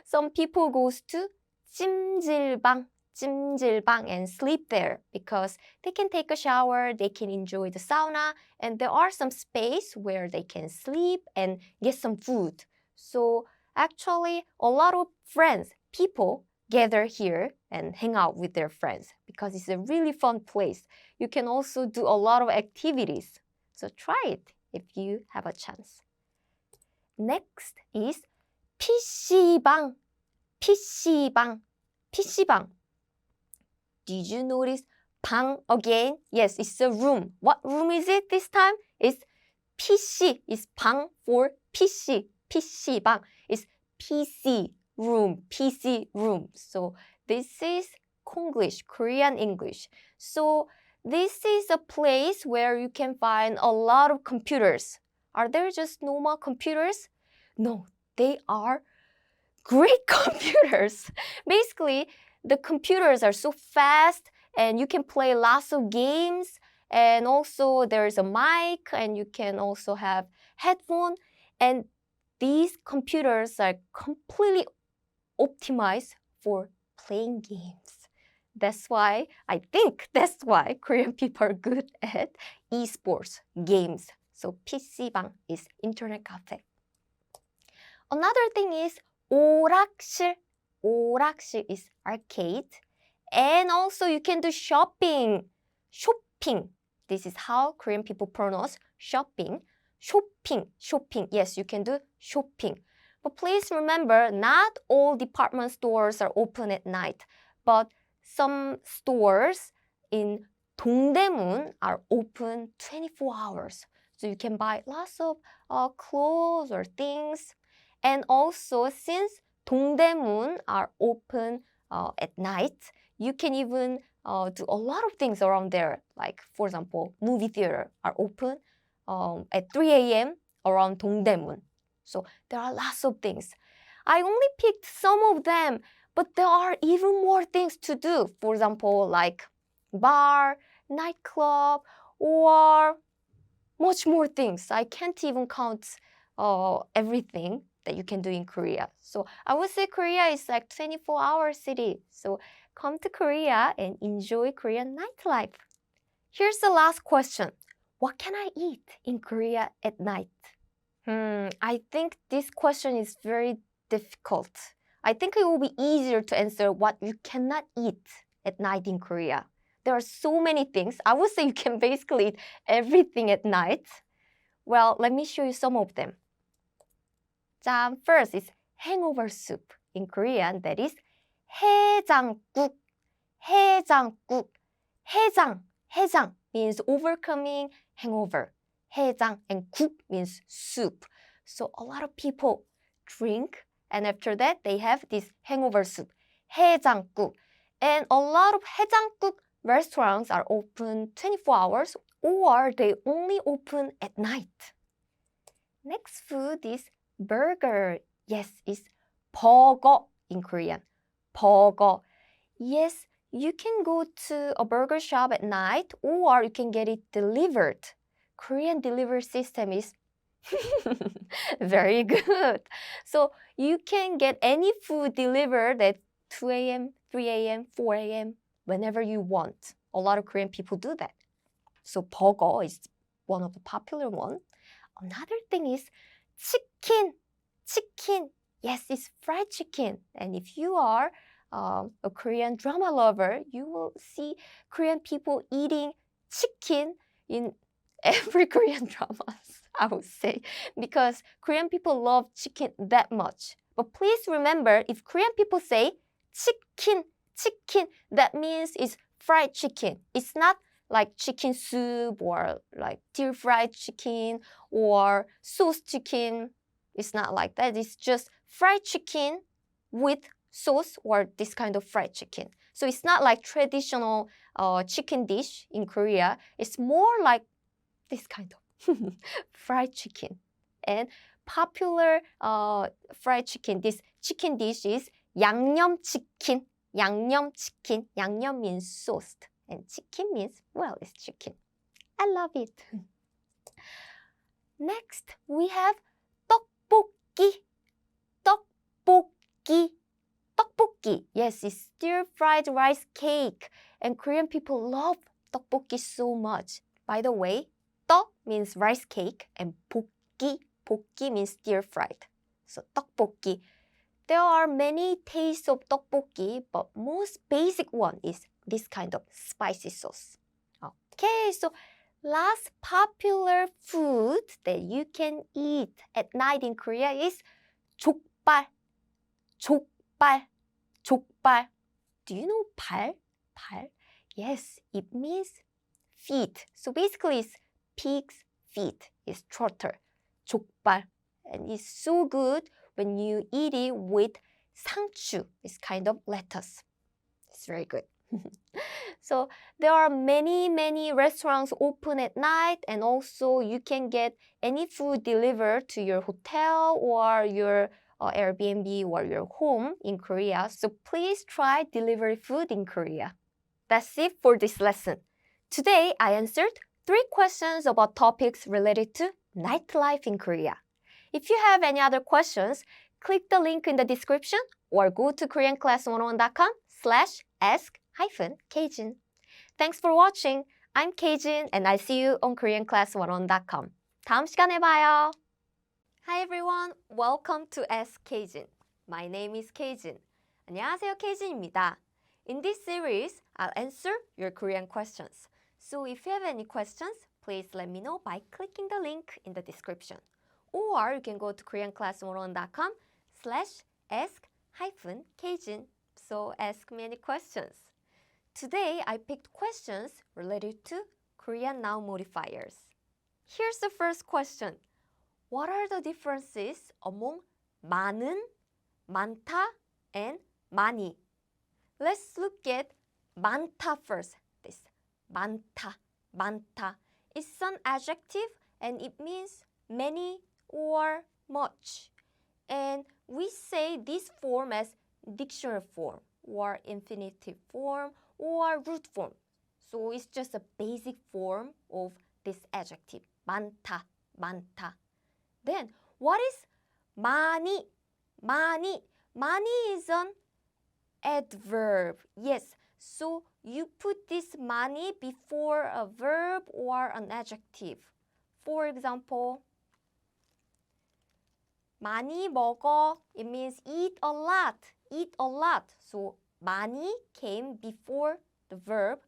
some people goes to 찜질방 and sleep there because they can take a shower, they can enjoy the sauna, and there are some space where they can sleep and get some food. So actually, a lot of people gather here and hang out with their friends because it's a really fun place. You can also do a lot of activities. So try it if you have a chance. Next is PC방. Did you notice 방 again? Yes, it's a room. What room is it this time? It's PC. It's 방 for PC. PC방 is PC room. So this is Konglish, Korean English. So this is a place where you can find a lot of computers. Are there just normal computers? No, they are great computers. Basically, the computers are so fast and you can play lots of games, and also there's a mic and you can also have headphone, and these computers are completely optimized for playing games. I think that's why Korean people are good at esports games. So PC방 is internet cafe. Another thing is 오락실. 오락실 is arcade. And also you can do shopping. This is how Korean people pronounce shopping. Shopping. Yes, you can do shopping. But please remember, not all department stores are open at night, but some stores in Dongdaemun are open 24 hours. So you can buy lots of clothes or things. And also, since Dongdaemun are open at night, you can even do a lot of things around there. Like, for example, movie theater are open at 3 a.m. around Dongdaemun. So there are lots of things. I only picked some of them, but there are even more things to do. For example, like bar, nightclub, or much more things. I can't even count everything that you can do in Korea. So I would say Korea is like 24-hour city. So come to Korea and enjoy Korean nightlife. Here's the last question. What can I eat in Korea at night? I think this question is very difficult. I think it will be easier to answer what you cannot eat at night in Korea. There are so many things. I would say you can basically eat everything at night. Well, let me show you some of them. First is hangover soup. In Korean, that is 해장국. 해장국. 해장 means overcoming hangover. 해장 and 국 means soup. So a lot of people drink and after that they have this hangover soup. 해장국. And a lot of 해장국 restaurants are open 24 hours or they only open at night. Next food is burger. Yes, it's 버거 in Korean. 버거. Yes, you can go to a burger shop at night or you can get it delivered. Korean delivery system is very good. So you can get any food delivered at 2 a.m., 3 a.m., 4 a.m., whenever you want. A lot of Korean people do that. So 버거 is one of the popular ones. Another thing is chicken. Chicken. Yes, it's fried chicken. And if you are a Korean drama lover, you will see Korean people eating chicken in every Korean dramas, I would say, because Korean people love chicken that much. But please remember, if Korean people say chicken, that means it's fried chicken. It's not like chicken soup or like deep-fried chicken or sauce chicken. It's not like that. It's just fried chicken with sauce or this kind of fried chicken. So it's not like traditional chicken dish in Korea. It's more like this kind of fried chicken. And popular fried chicken, this chicken dish is 양념치킨. 양념치킨. 양념 means sauce. And chicken means, well, it's chicken. I love it. Next, we have 떡볶이. 떡볶이. 떡볶이. Yes, it's stir-fried rice cake. And Korean people love 떡볶이 so much. By the way, 떡 means rice cake and 볶이 means stir-fried. So 떡볶이. There are many tastes of 떡볶이, but most basic one is this kind of spicy sauce. Okay, so last popular food that you can eat at night in Korea is 족발. 족발. Do you know 발? 발? Yes, it means feet. So basically it's pig's feet. It's trotter. 족발. And it's so good when you eat it with 상추. It's kind of lettuce. It's very good. So there are many restaurants open at night and also you can get any food delivered to your hotel or your Airbnb or your home in Korea. So please try delivery food in Korea. That's it for this lesson. Today I answered 3 questions about topics related to nightlife in Korea. If you have any other questions, click the link in the description or go to koreanclass101.com/ask-Kjin. Thanks for watching. I'm Kjin and I'll see you on koreanclass101.com. 다음 시간에 봐요. Hi everyone, welcome to Ask Kjin. My name is Kjin. 안녕하세요, Kjin입니다. In this series, I'll answer your Korean questions. So if you have any questions, please let me know by clicking the link in the description. Or you can go to koreanclass101.com /ask-Cajun. So ask me any questions. Today I picked questions related to Korean noun modifiers. Here's the first question. What are the differences among 많은, 많다, and 많이? Let's look at 많다 first. This 많다, 많다. It's an adjective and it means many or much. And we say this form as dictionary form or infinitive form or root form. So it's just a basic form of this adjective. 많다, 많다. Then what is 많이? 많이. 많이 is an adverb. Yes. So you put this 많이 before a verb or an adjective. For example, 많이 먹어. It means eat a lot. Eat a lot. So 많이 came before the verb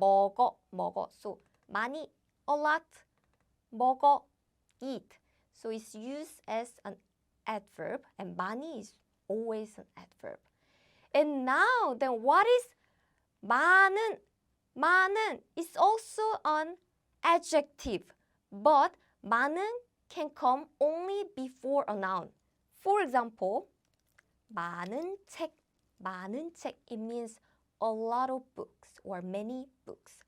먹어. 먹어. So 많이 a lot. 먹어. Eat. So it's used as an adverb and 많이 is always an adverb. And now then what is 많은? 많은 is also an adjective, but 많은 can come only before a noun. For example, 많은 책. 많은 책, it means a lot of books or many books.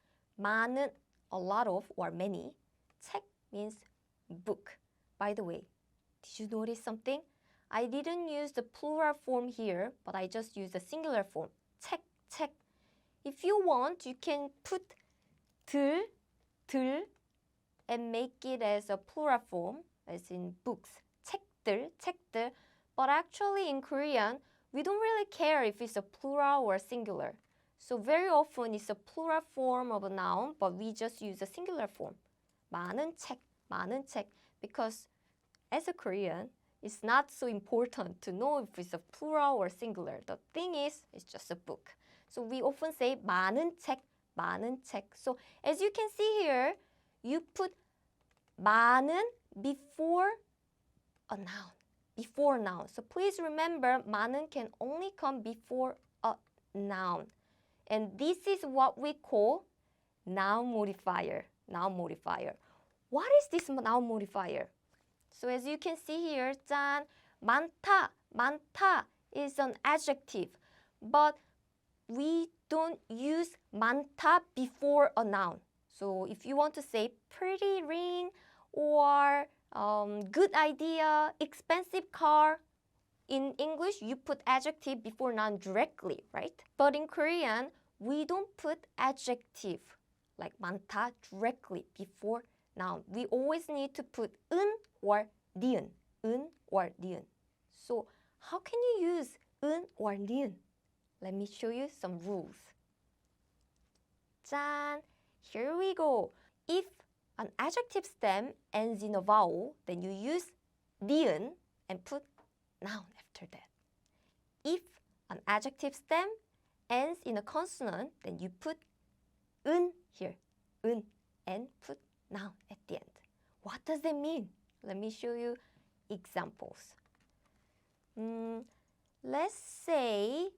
많은, a lot of or many. 책 means book. By the way, did you notice something? I didn't use the plural form here, but I just used the singular form. 책, 책. If you want, you can put 들, 들, and make it as a plural form, as in books. 책들, 책들. But actually in Korean, we don't really care if it's a plural or singular. So very often it's a plural form of a noun, but we just use a singular form. 많은 책, 많은 책. Because as a Korean, it's not so important to know if it's a plural or singular. The thing is, it's just a book. So we often say 많은 책, 많은 책. So as you can see here, you put 많은 before a noun. Before noun. So please remember, 많은 can only come before a noun. And this is what we call noun modifier. Noun modifier. What is this noun modifier? So as you can see here, 짠, 많다, 많다 is an adjective. But we don't use 많다 before a noun. So if you want to say pretty ring or good idea, expensive car, in English you put adjective before noun directly, right? But in Korean, we don't put adjective like 많다 directly before noun. We always need to put 은 or 니은, 은 or 니은. So how can you use 은 or 니은? Let me show you some rules. 짠! Here we go. If an adjective stem ends in a vowel, then you use 니은 and put noun after that. If an adjective stem ends in a consonant, then you put 은 here, 은, and put noun at the end. What does that mean? Let me show you examples. Let's say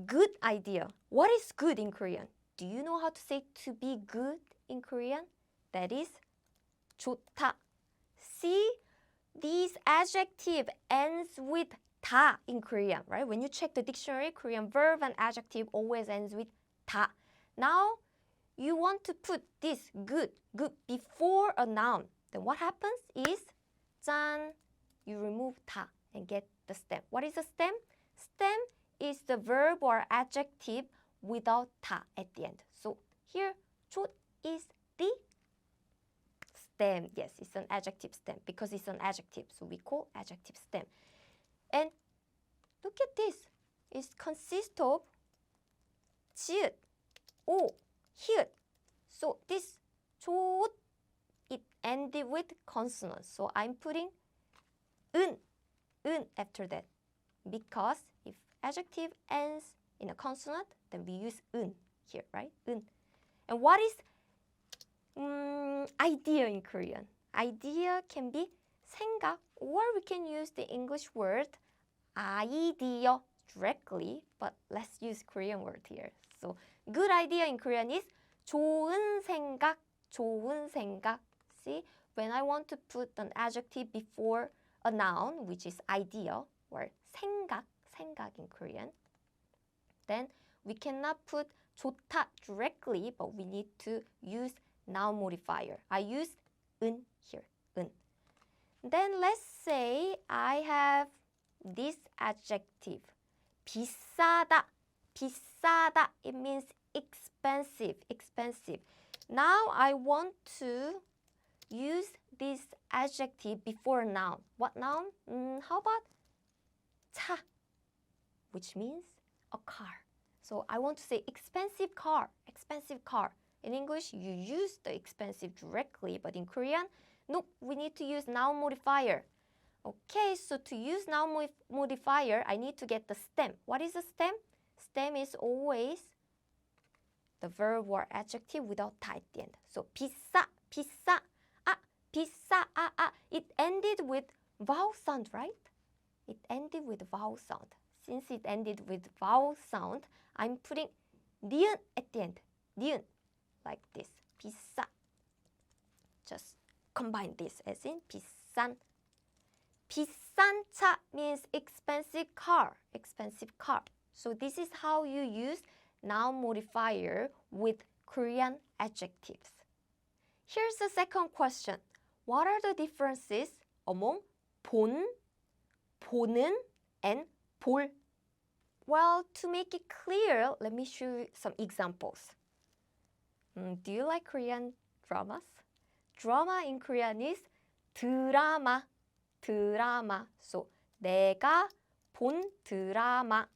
good idea. What is good in Korean? Do you know how to say to be good in Korean? That is 좋다. See, this adjective ends with 다 in Korean, right? When you check the dictionary, Korean verb and adjective always ends with 다. Now, you want to put this good before a noun. Then what happens is, 짠, you remove 다 and get the stem. What is a stem? Stem is the verb or adjective without 다 at the end. So here, 좋 is the stem. Yes, it's an adjective stem because it's an adjective. So we call adjective stem. And look at this. It consists of 지읒, 오, 히읗. So this 좋, it ended with consonants. So I'm putting 은 after that. Because if adjective ends in a consonant, then we use 은 here, right? 은. And what is idea in Korean? Idea can be 생각, or we can use the English word idea directly, but let's use Korean word here. So good idea in Korean is 좋은 생각, 좋은 생각. See, when I want to put an adjective before a noun, which is idea, or 생각, 생각 in Korean, then we cannot put 좋다 directly, but we need to use noun modifier. I used 은 here, 은. Then let's say I have this adjective, 비싸다, 비싸다. It means expensive, expensive. Now I want to use this adjective before a noun. What noun? How about 차, which means a car. So I want to say expensive car, expensive car. In English, you use the expensive directly, but in Korean, nope, we need to use noun modifier. Okay, so to use noun modifier, I need to get the stem. What is a stem? Stem is always the verb or adjective without 다 at the end. So 비싸, 비싸, 아, 비싸, 아, 아. It ended with vowel sound, right? It ended with vowel sound. Since it ended with vowel sound, I'm putting 니은 at the end. 니은, like this. 비싸. Just combine this as in 비싼. 비싼 차 means expensive car, expensive car. So this is how you use noun modifier with Korean adjectives. Here's the second question. What are the differences among 본, 보는, and 볼? Well, to make it clear, let me show you some examples. Do you like Korean dramas? Drama in Korean is 드라마, 드라마. So, 내가 본 드라마.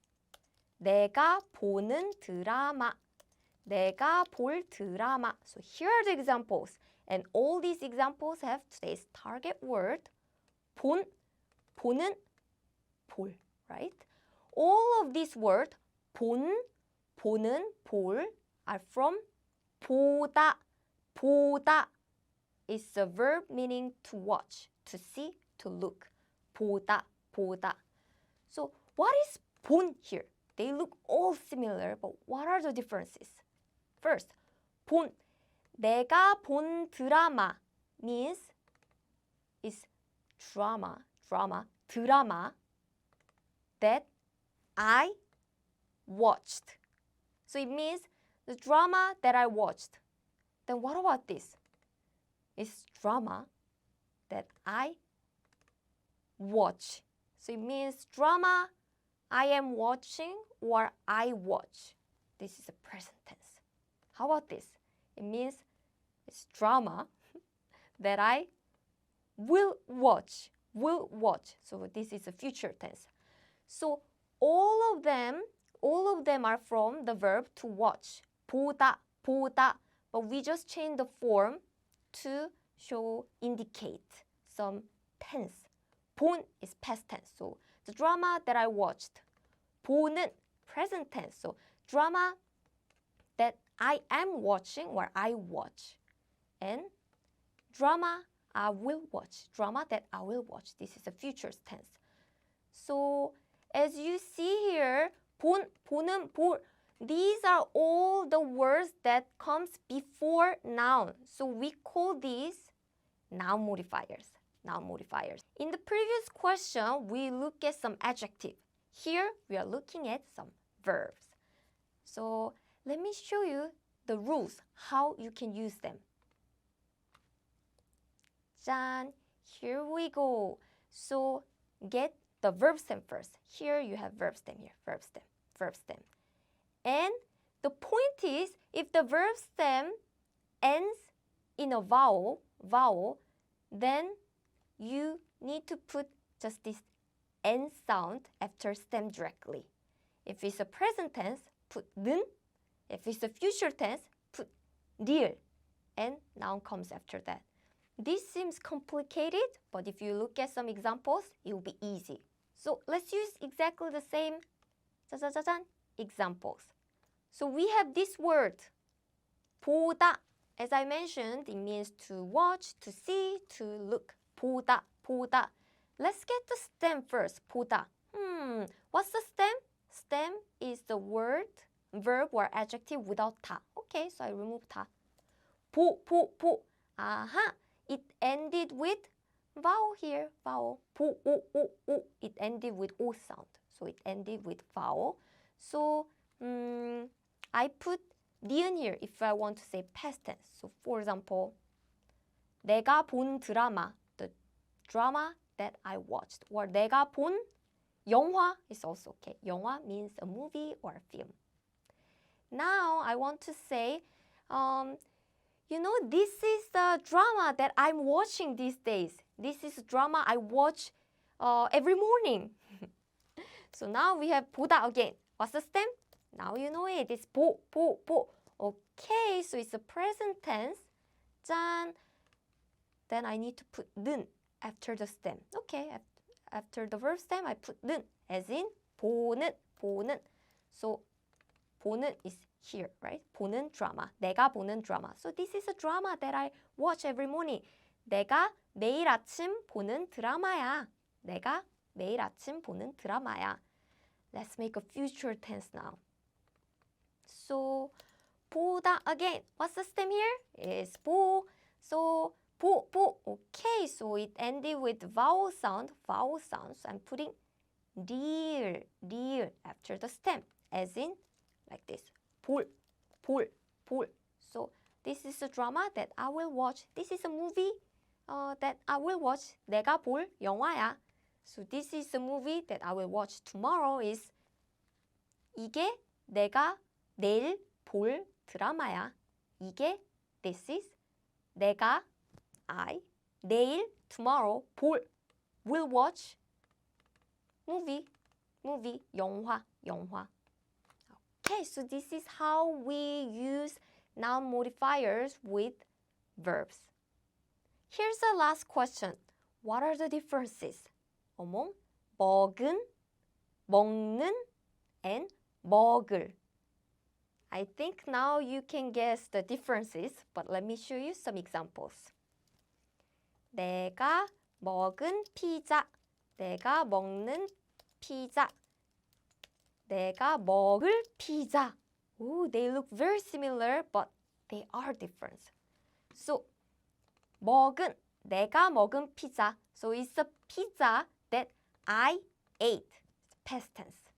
내가 보는 드라마. 내가 볼 드라마. So here are the examples. And all these examples have today's target word. 본, 보는, 볼. Right? All of these words, 본, 보는, 볼, are from 보다, 보다. It's a verb meaning to watch, to see, to look. 보다, 보다. So what is 본 here? They look all similar, but what are the differences? First, 본. 내가 본 드라마 means is drama that I watched. So it means the drama that I watched. Then what about this? It's drama that I watch. So it means drama I am watching or I watch. This is a present tense. How about this? It means it's drama that I will watch. So this is a future tense. So all of them are from the verb to watch. 보다, 보다. But we just change the form to indicate some tense. 본 is past tense. So the drama that I watched. 보는, present tense. So drama that I am watching or I watch. And drama I will watch. Drama that I will watch. This is a future tense. So as you see here, 본, 보는, 볼. These are all the words that comes before noun. So we call these noun modifiers. Noun modifiers. In the previous question, we look at some adjective. Here, we are looking at some verbs. So let me show you the rules, how you can use them. 짠, here we go. So get the verb stem first. Here you have verb stem here, verb stem. And the point is, if the verb stem ends in a vowel, then you need to put just this N sound after stem directly. If it's a present tense, put 는. If it's a future tense, put 리을. And noun comes after that. This seems complicated, but if you look at some examples, it will be easy. So let's use exactly the same examples. So we have this word, 보다. As I mentioned, it means to watch, to see, to look. 보다, 보다. Let's get the stem first, 보다. What's the stem? Stem is the word, verb or adjective without 다. Okay, so I remove 다. 보. Aha, it ended with vowel here, vowel. 보, 오. It ended with O sound. So it ended with vowel. So I put 니은 here if I want to say past tense. So for example, 내가 본 드라마, the drama that I watched. Or 내가 본 영화 is also okay. 영화 means a movie or a film. Now I want to say, this is the drama that I'm watching these days. This is a drama I watch every morning. So now we have 보다 again. What's the stem? Now you know it. It's 보. Okay, so it's a present tense. 짠. Then I need to put 는 after the stem. Okay, after the verb stem, I put 는, as in 보는. So 보는 is here, right? 보는 drama. 내가 보는 drama. So this is a drama that I watch every morning. 내가 매일 아침 보는 드라마야. 내가 매일 아침 보는 드라마야. Let's make a future tense now. So 보다 again. What's the stem here? It's 보. So 보. Okay, so it ended with vowel sound. So I'm putting dear after the stem, as in like this. 볼. So this is a drama that I will watch. This is a movie that I will watch. 내가 볼 영화야. So this is a movie that I will watch tomorrow. Is 이게 내가 내일 볼 드라마야. This is 내가 I 내일 tomorrow will watch movie 영화. Okay, so this is how we use noun modifiers with verbs. Here's the last question. What are the differences? 어머, 먹은, 먹는, and 먹을. I think now you can guess the differences, but let me show you some examples. 내가 먹은 피자, 내가 먹는 피자, 내가 먹을 피자. Ooh, they look very similar, but they are different. So, 먹은, 내가 먹은 피자. So it's a pizza that I ate. It's past tense.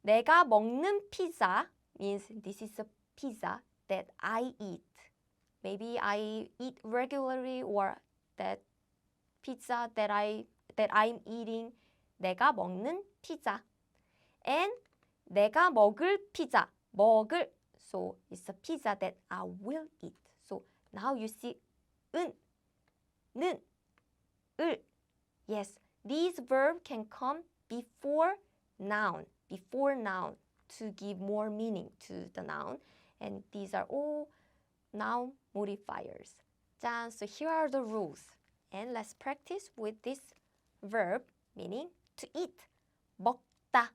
내가 먹는 피자 means this is a pizza that I eat. Maybe I eat regularly, or that pizza that I'm eating. 내가 먹는 피자. And 내가 먹을 피자. 먹을. So it's a pizza that I will eat. So now you see 은, 는, 을. Yes, these verbs can come before noun to give more meaning to the noun. And these are all noun modifiers. 짠, so here are the rules. And let's practice with this verb meaning to eat. 먹다.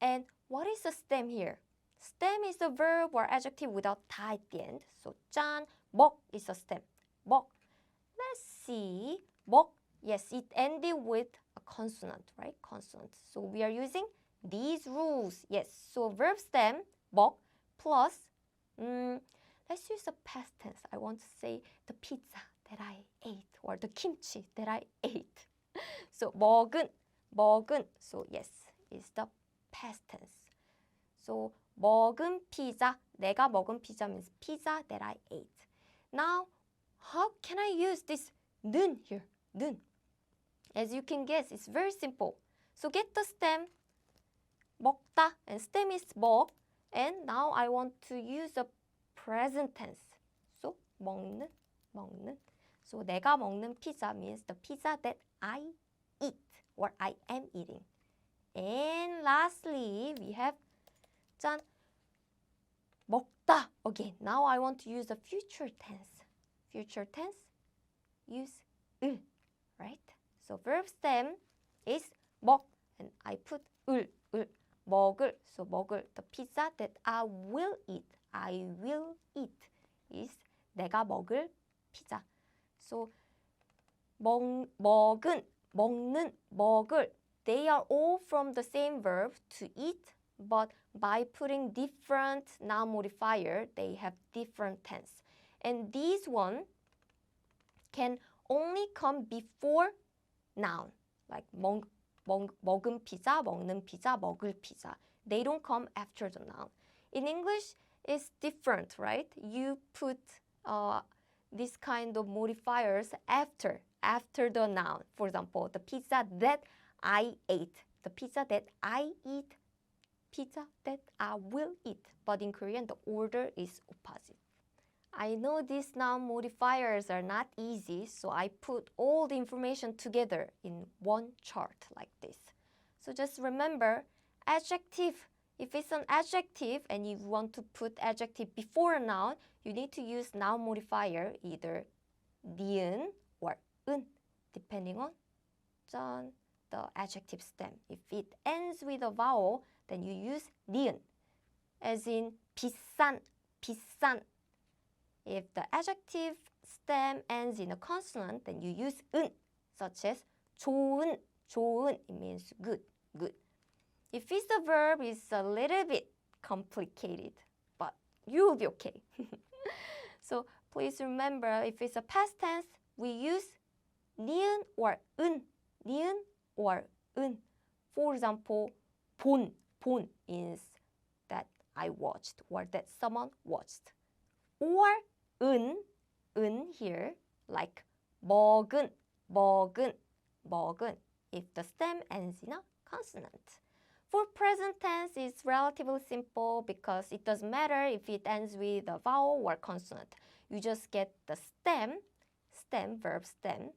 And what is the stem here? Stem is a verb or adjective without 다 at the end. So 짠, 먹 is a stem. 먹. Let's see. 먹. Yes, it ended with a consonant, right? Consonant. So we are using these rules. Yes, so verb stem, 먹, plus, let's use a past tense. I want to say the pizza that I ate, or the kimchi that I ate. So 먹은. So yes, it's the past tense. So 먹은 피자. 내가 먹은 피자 means pizza that I ate. Now, how can I use this 는 here? 는. As you can guess, it's very simple. So get the stem, 먹다, and stem is 먹. And now I want to use a present tense. So 먹는. So 내가 먹는 피자 means the pizza that I eat, or I am eating. And lastly, we have 짠, 먹다 again. Now I want to use the future tense. Future tense, use 을, right? So verb stem is 먹, and I put 을. 먹을. So 먹을, the pizza that I will eat is 내가 먹을 피자. So 먹은 먹는, 먹을, they are all from the same verb to eat, but by putting different noun modifier, they have different tense. And these one can only come before noun, like 먹은 피자, 먹는 피자, 먹을 피자. They don't come after the noun. In English, it's different, right? You put this kind of modifiers after the noun. For example, the pizza that I ate, the pizza that I eat, pizza that I will eat. But in Korean, the order is opposite. I know these noun modifiers are not easy, so I put all the information together in one chart like this. So just remember, adjective. If it's an adjective and you want to put adjective before a noun, you need to use noun modifier, either 니은 or 은, depending on the adjective stem. If it ends with a vowel, then you use 니은, as in 비싼, 비싼. If the adjective stem ends in a consonant, then you use 은, such as 좋은, 좋은. It means good, good. If it's a verb, it's a little bit complicated, but you'll be okay. So please remember, if it's a past tense, we use 니은 or 은, 니은 or 은. For example, 본 means that I watched or that someone watched. Or 은 here, like 먹은, if the stem ends in a consonant. For present tense, it's relatively simple because it doesn't matter if it ends with a vowel or consonant. You just get the verb stem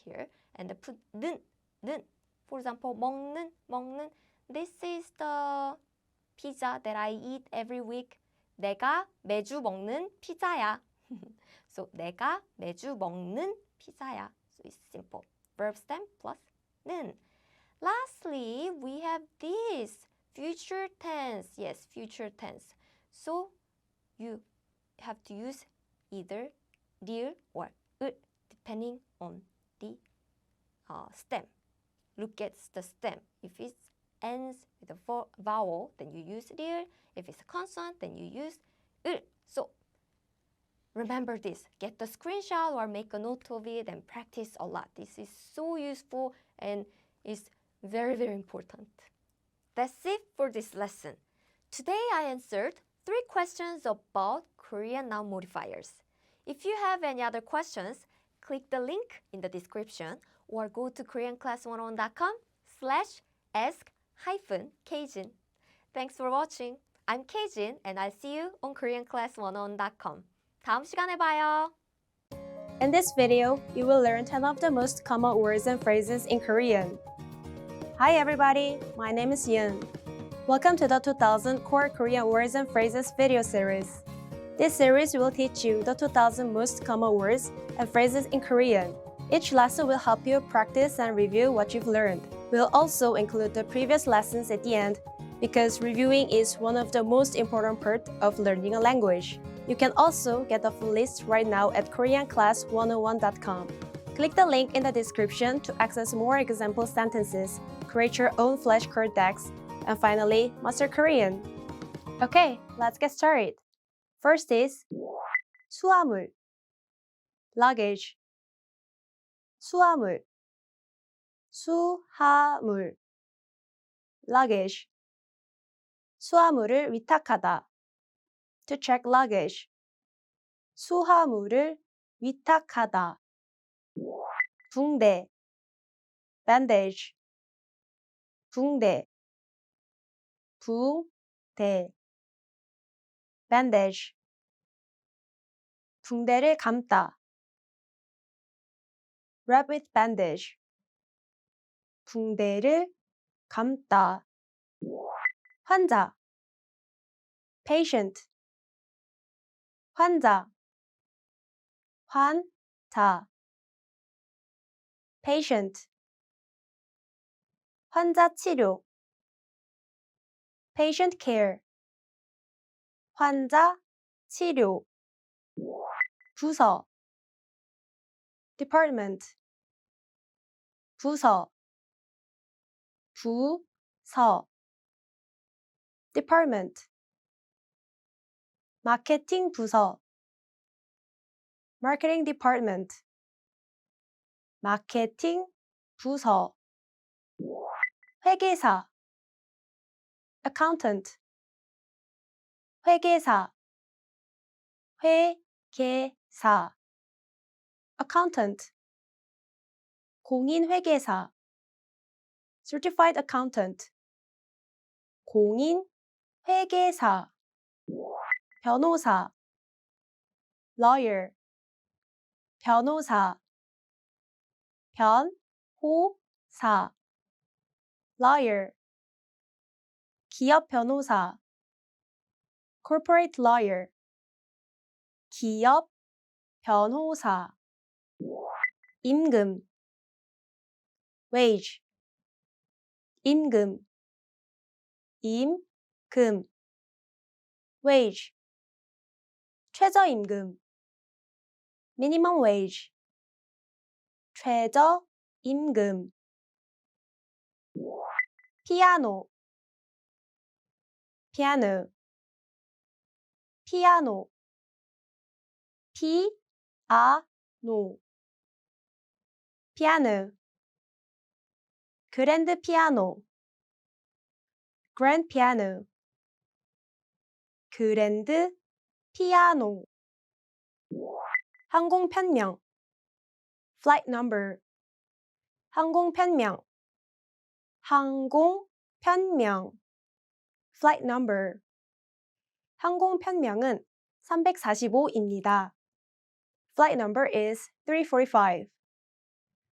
here, and put 는. For example, 먹는. This is the pizza that I eat every week. 내가 매주 먹는 피자야. So 내가 매주 먹는 피자야. So it's simple. Verb stem plus 는. Lastly, we have this future tense. Yes, future tense. So you have to use either 리을 or 을, depending on the stem. Look at the stem. If it ends with a vowel, then you use 리을. If it's a consonant, then you use 을. So remember this. Get the screenshot or make a note of it and practice a lot. This is so useful and is very, very important. That's it for this lesson. Today I answered 3 questions about Korean noun modifiers. If you have any other questions, click the link in the description or go to koreanclass101.com/ask-Kjin. Thanks for watching. I'm Kjin and I'll see you on koreanclass101.com. 다음 시간에 봐요.
In this video, you will learn 10 of the most common words and phrases in Korean. Hi everybody, my name is Yoon. Welcome to the 2000 Core Korean Words and Phrases video series. This series will teach you the 2000 most common words and phrases in Korean. Each lesson will help you practice and review what you've learned. We'll also include the previous lessons at the end because reviewing is one of the most important parts of learning a language. You can also get the full list right now at koreanclass101.com. Click the link in the description to access more example sentences, create your own flashcard decks, and finally, master Korean. Okay, let's get started. First is 수화물, luggage. 수화물, 수화물, luggage. 수화물을 위탁하다. To check luggage. 수화물을 위탁하다. 붕대, bandage. 붕대, 붕대, bandage. 붕대를 감다. wrap with bandage. 붕대를 감다. 환자, patient. 환자, 환자, patient. 환자 치료, patient care. 환자 치료. 부서, department. 부서, 부서. Department, 마케팅 부서, Marketing Department, 마케팅 부서. 회계사, Accountant, 회계사, 회계사. Accountant, 공인회계사, Certified Accountant, 공인회계사. 변호사, Lawyer, 변호사, 변호사. Lawyer, 기업 변호사, Corporate Lawyer, 기업 변호사. 임금, Wage, 임금, 임금. Wage, 최저임금, Minimum Wage, 최저임금. 피아노, Piano, 피아노, 피아노. 피아노. 그랜드 피아노, Grand Piano, 그랜드 피아노. 항공편명, Flight Number, 항공편명, 항공편명. Flight Number. 항공편명은 345입니다. Flight number is 345.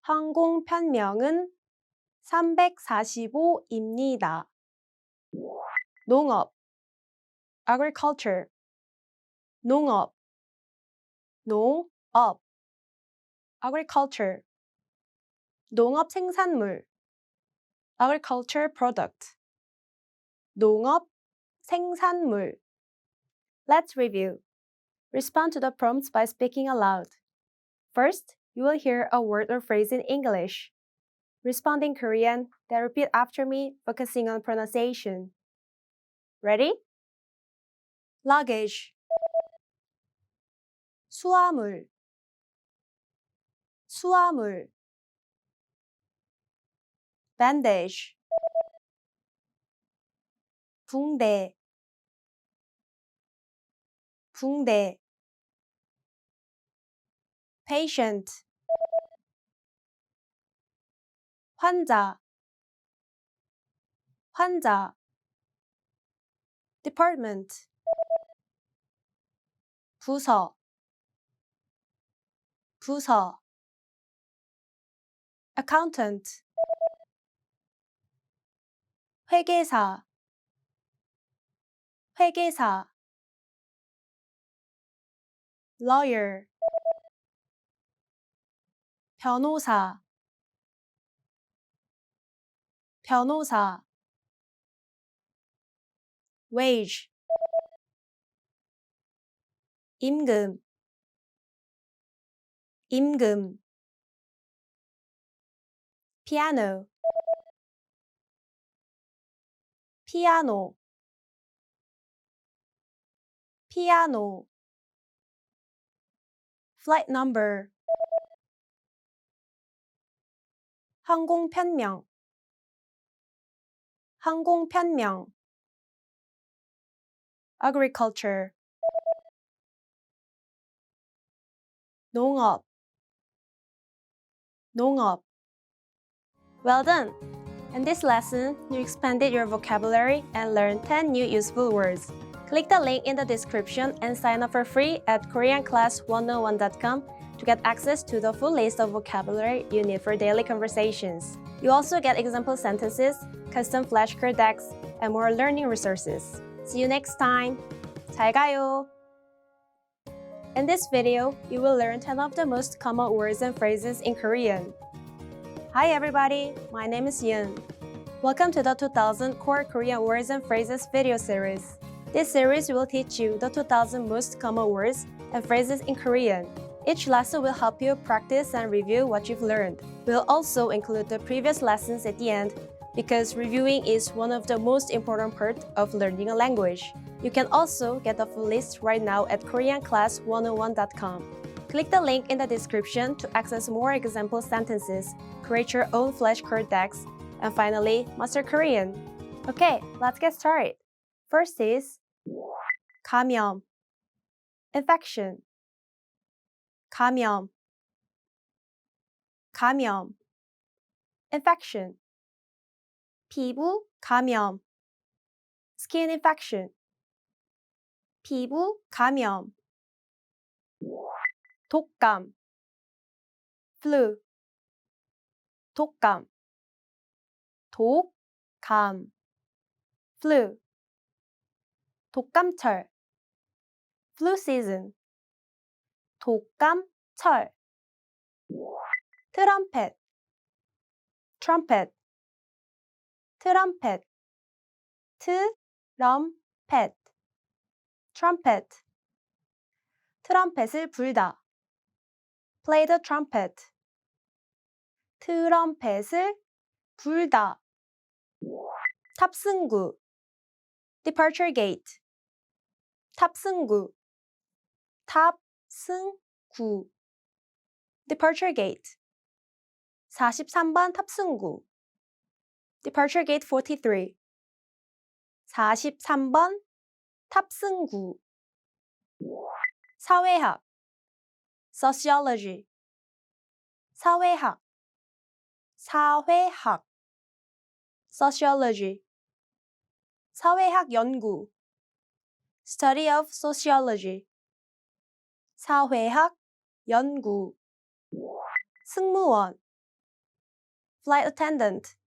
항공편명은 345입니다. 농업, Agriculture, 농업, 농업. Agriculture, 농업 생산물, Agriculture product, 농업 생산물. Let's review. Respond to the prompts by speaking aloud. First, you will hear a word or phrase in English. Respond in Korean, then repeat after me, focusing on pronunciation. Ready? Luggage, 수화물, 수화물. Bandage, 붕대, 붕대. Patient, 환자, 환자. Department, 부서, 부서. Accountant, 회계사, 회계사. Lawyer, 변호사, 변호사. Wage, 임금, 임금. Piano, 피아노, 피아노. Flight number, 항공편명, 항공편명. Agriculture, 농업, 농업. Well done! In this lesson, you expanded your vocabulary and learned 10 new useful words. Click the link in the description and sign up for free at koreanclass101.com to get access to the full list of vocabulary you need for daily conversations. You also get example sentences, custom flashcard decks, and more learning resources. See you next time! 잘 가요! In this video, you will learn 10 of the most common words and phrases in Korean. Hi everybody, my name is Yoon. Welcome to the 2000 Core Korean Words and Phrases video series. This series will teach you the 2000 most common words and phrases in Korean. Each lesson will help you practice and review what you've learned. We'll also include the previous lessons at the end because reviewing is one of the most important parts of learning a language. You can also get the full list right now at KoreanClass101.com. Click the link in the description to access more example sentences, create your own flashcard decks, and finally, master Korean. Okay, let's get started. First is 감염, infection. 감염, 감염, infection. 피부 감염, skin infection. 피부 감염. 독감, flu. 독감, 독감, flu. 독감철, flu season. 독감철. 트럼펫, trumpet. 트럼펫, 트럼펫. trumpet. 트럼펫을 불다. play the trumpet. 트럼펫을 불다. 탑승구, departure gate. 탑승구, 탑승구. departure gate. 43번 탑승구. departure gate 43. 43번 탑승구. 사회학, sociology. 사회학, 사회학. sociology. 사회학 연구. study of sociology. 사회학 연구. 승무원, flight attendant.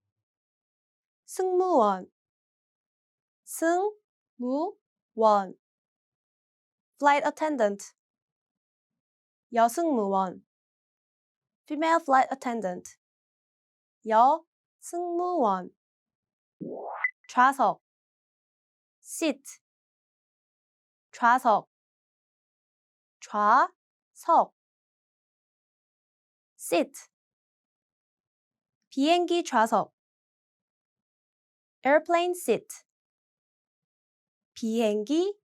승무원, 승무원. flight attendant. 여승무원, female flight attendant. 여승무원. 좌석, seat. 좌석, 좌석. seat. 비행기 좌석. airplane seat. 비행기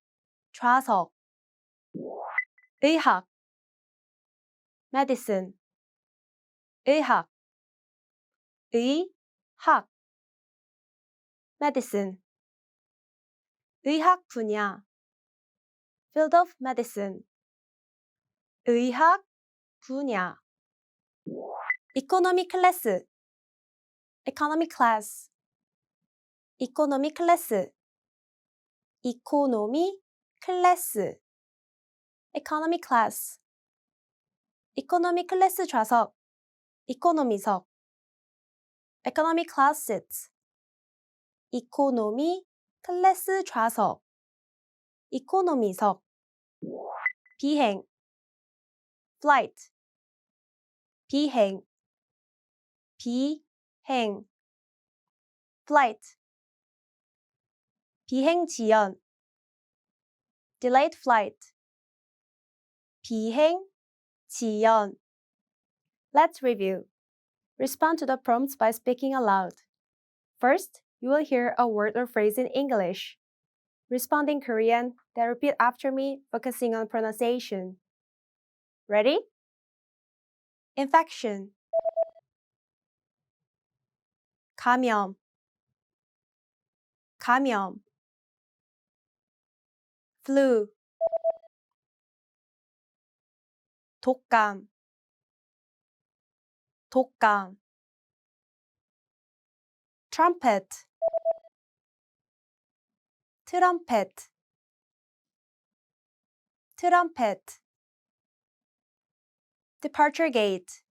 좌석. 의학, medicine. 의학, 의학. medicine. 의학 분야. field of medicine. 의학 분야. economy class. economy class. economy class. economy class. economy class. economy class 좌석. economy석. economy class seats. economy class 좌석. economy석. 비행, flight. 비행, 비행. flight. 비행 지연. delayed flight. 비행 지연. Let's review. Respond to the prompts by speaking aloud. First, you will hear a word or phrase in English. Respond in Korean, then repeat after me, focusing on pronunciation. Ready? Infection. 감염. 감염. flu. 독감. 독감. trumpet. 트럼펫. 트럼펫. departure gate.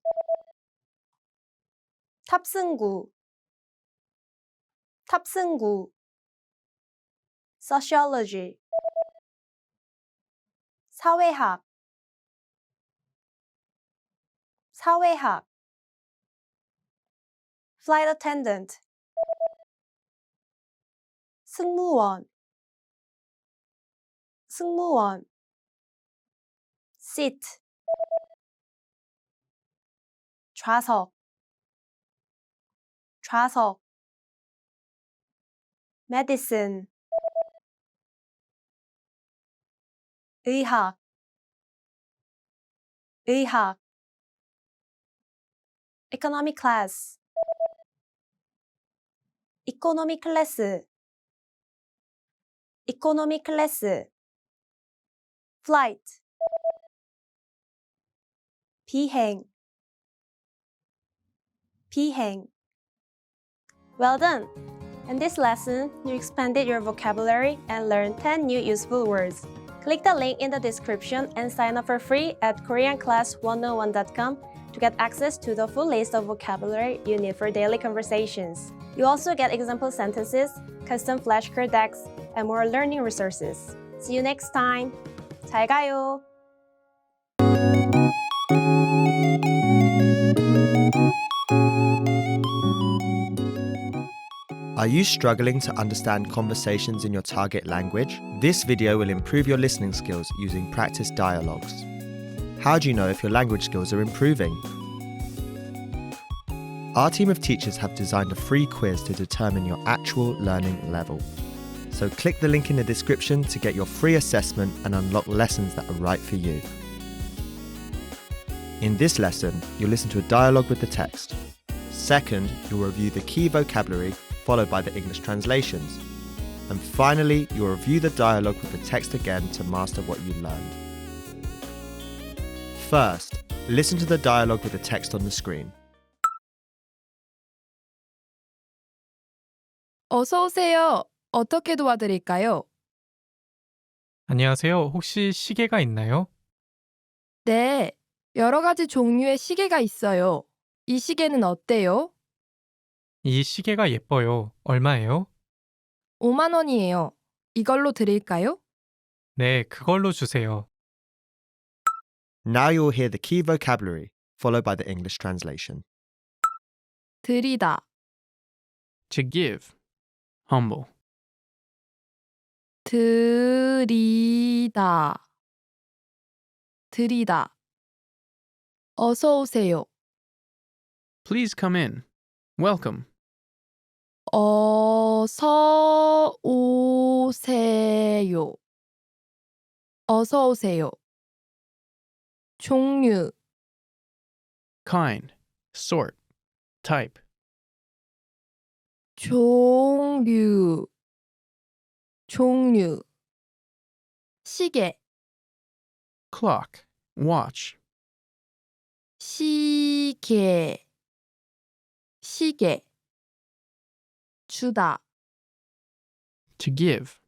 탑승구. 탑승구. sociology. 사회학. 사회학. flight attendant. 승무원. 승무원. seat. 좌석, 좌석. medicine, 의학, 의학. economy class, economy 클래스, economy 클래스. flight, 비행, 비행. Well done! In this lesson, you expanded your vocabulary and learned 10 new useful words. Click the link in the description and sign up for free at koreanclass101.com to get access to the full list of vocabulary you need for daily conversations. You also get example sentences, custom flashcard decks, and more learning resources. See you next time! 잘 가요!
Are you struggling to understand conversations in your target language? This video will improve your listening skills using practice dialogues. How do you know if your language skills are improving? Our team of teachers have designed a free quiz to determine your actual learning level. So click the link in the description to get your free assessment and unlock lessons that are right for you. In this lesson, you'll listen to a dialogue with the text. Second, you'll review the key vocabulary, followed by the English translations. And finally, you'll review the dialogue with the text again to master what you learned. First, listen to the dialogue with the text on the screen.
어서 오세요. 어떻게 도와드릴까요?
안녕하세요. 혹시 시계가 있나요?
네, 여러 가지 종류의 시계가 있어요. 이 시계는 어때요?
이 시계가 예뻐요. 얼마예요?
5만 원이에요. 이걸로 드릴까요?
네, 그걸로 주세요.
Now you'll hear the key vocabulary, followed by the English translation.
드리다,
To give. Humble.
드리다, 드리다. 어서 오세요.
Please come in. Welcome.
어서 오세요. 어서 오세요. 종류,
Kind. Sort. Type.
종류, 종류. 시계,
Clock. Watch.
시계, 시계. 주다,
To give.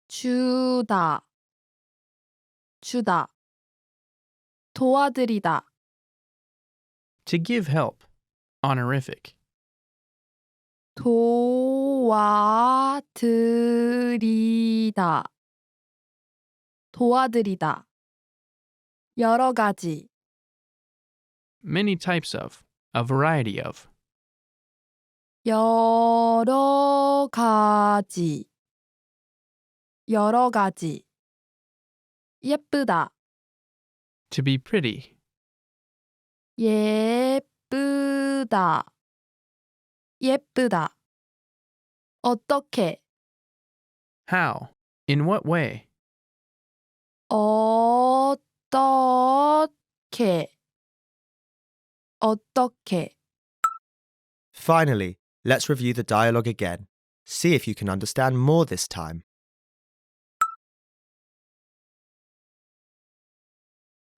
주다, 주다. 도와드리다,
To give help. Honorific.
도와드리다, 도와드리다. 여러 가지,
Many types of. A variety of.
여러 가지, 여러 가지. 예쁘다,
To be pretty.
예쁘다, 예쁘다. 어떻게,
How. In what way?
어떻게, 어떻게.
Finally, let's review the dialogue again. See if you can understand more this time.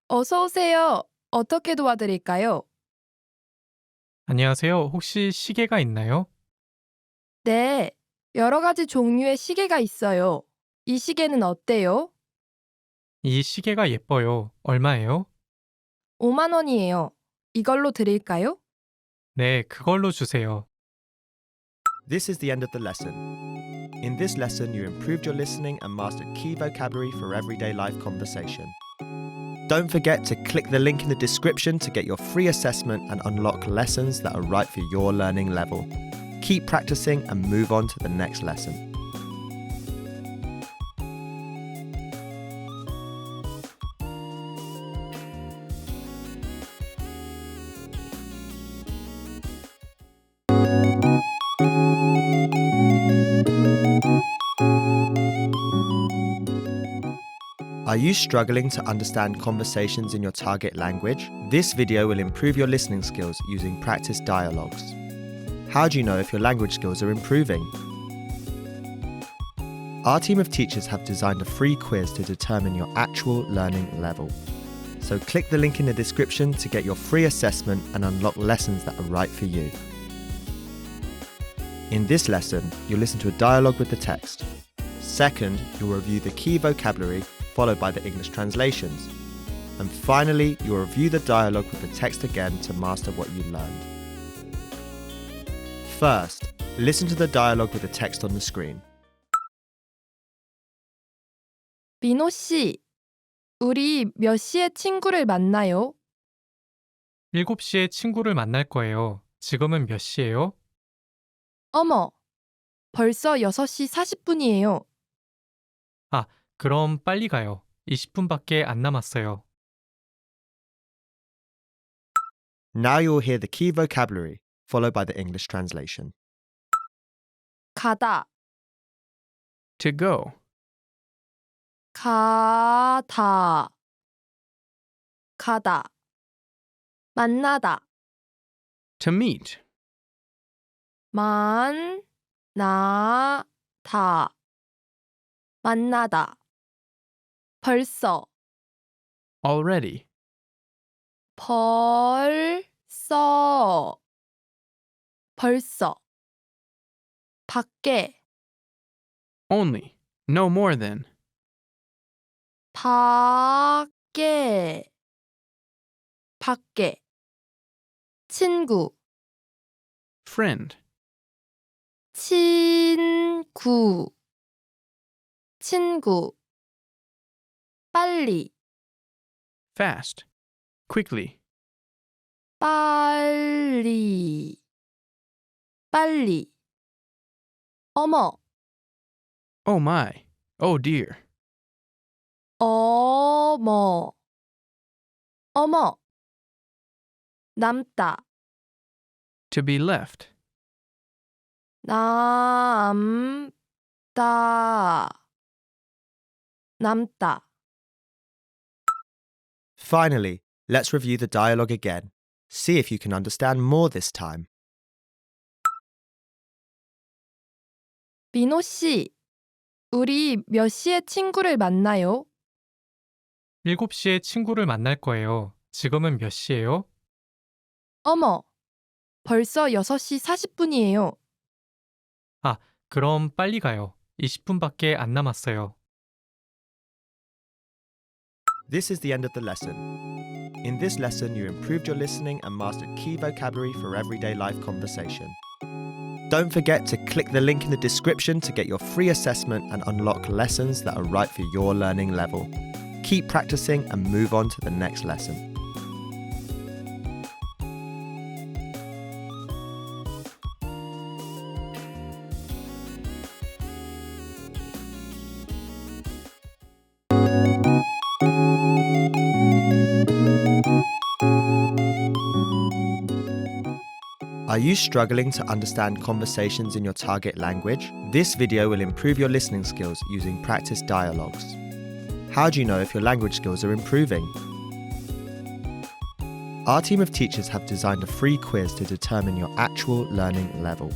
어서 오세요. 어떻게 도와드릴까요?
안녕하세요. 혹시 시계가 있나요?
네, 여러 가지 종류의 시계가 있어요. 이 시계는 어때요?
이 시계가 예뻐요. 얼마예요?
5만 원이에요. 이걸로 드릴까요?
네, 그걸로 주세요.
This is the end of the lesson. In this lesson, you improved your listening and mastered key vocabulary for everyday life conversation. Don't forget to click the link in the description to get your free assessment and unlock lessons that are right for your learning level. Keep practicing and move on to the next lesson. Are you struggling to understand conversations in your target language? This video will improve your listening skills using practice dialogues. How do you know if your language skills are improving? Our team of teachers have designed a free quiz to determine your actual learning level. So click the link in the description to get your free assessment and unlock lessons that are right for you. In this lesson, you'll listen to a dialogue with the text. Second, you'll review the key vocabulary, followed by the English translations. And finally, you'll review the dialogue with the text again to master what you learned. First, listen to the dialogue with the text on the screen.
민호 씨, 우리 몇 시에 친구를 만나요?
7시에 친구를 만날 거예요. 지금은 몇 시예요?
어머, 벌써 6시 40분이에요.
아, 그럼 빨리 가요. 20분밖에 안 남았어요.
Now you'll hear the key vocabulary, followed by the English translation.
가다,
To go.
가다, 가다. 만나다,
To meet.
만나다, 만나다. 벌써,
Already.
벌써, 벌써. 밖에,
Only. No more than.
밖에, 밖에. 친구,
Friend.
친구, 친구. 빨리,
Fast. Quickly.
빨리, 빨리. 어머,
Oh my. Oh dear.
어머, 어머. 남다,
To be left.
남다, 남다.
Finally, let's review the dialogue again. See if you can understand more this time.
민호 씨, 우리 몇 시에 친구를 만나요?
7시에 친구를 만날 거예요. 지금은 몇 시예요?
어머, 벌써 6시 40분이에요.
아, 그럼 빨리 가요. 20분밖에 안 남았어요.
This is the end of the lesson. In this lesson, you improved your listening and mastered key vocabulary for everyday life conversation. Don't forget to click the link in the description to get your free assessment and unlock lessons that are right for your learning level. Keep practicing and move on to the next lesson. Are you struggling to understand conversations in your target language? This video will improve your listening skills using practice dialogues. How do you know if your language skills are improving? Our team of teachers have designed a free quiz to determine your actual learning level.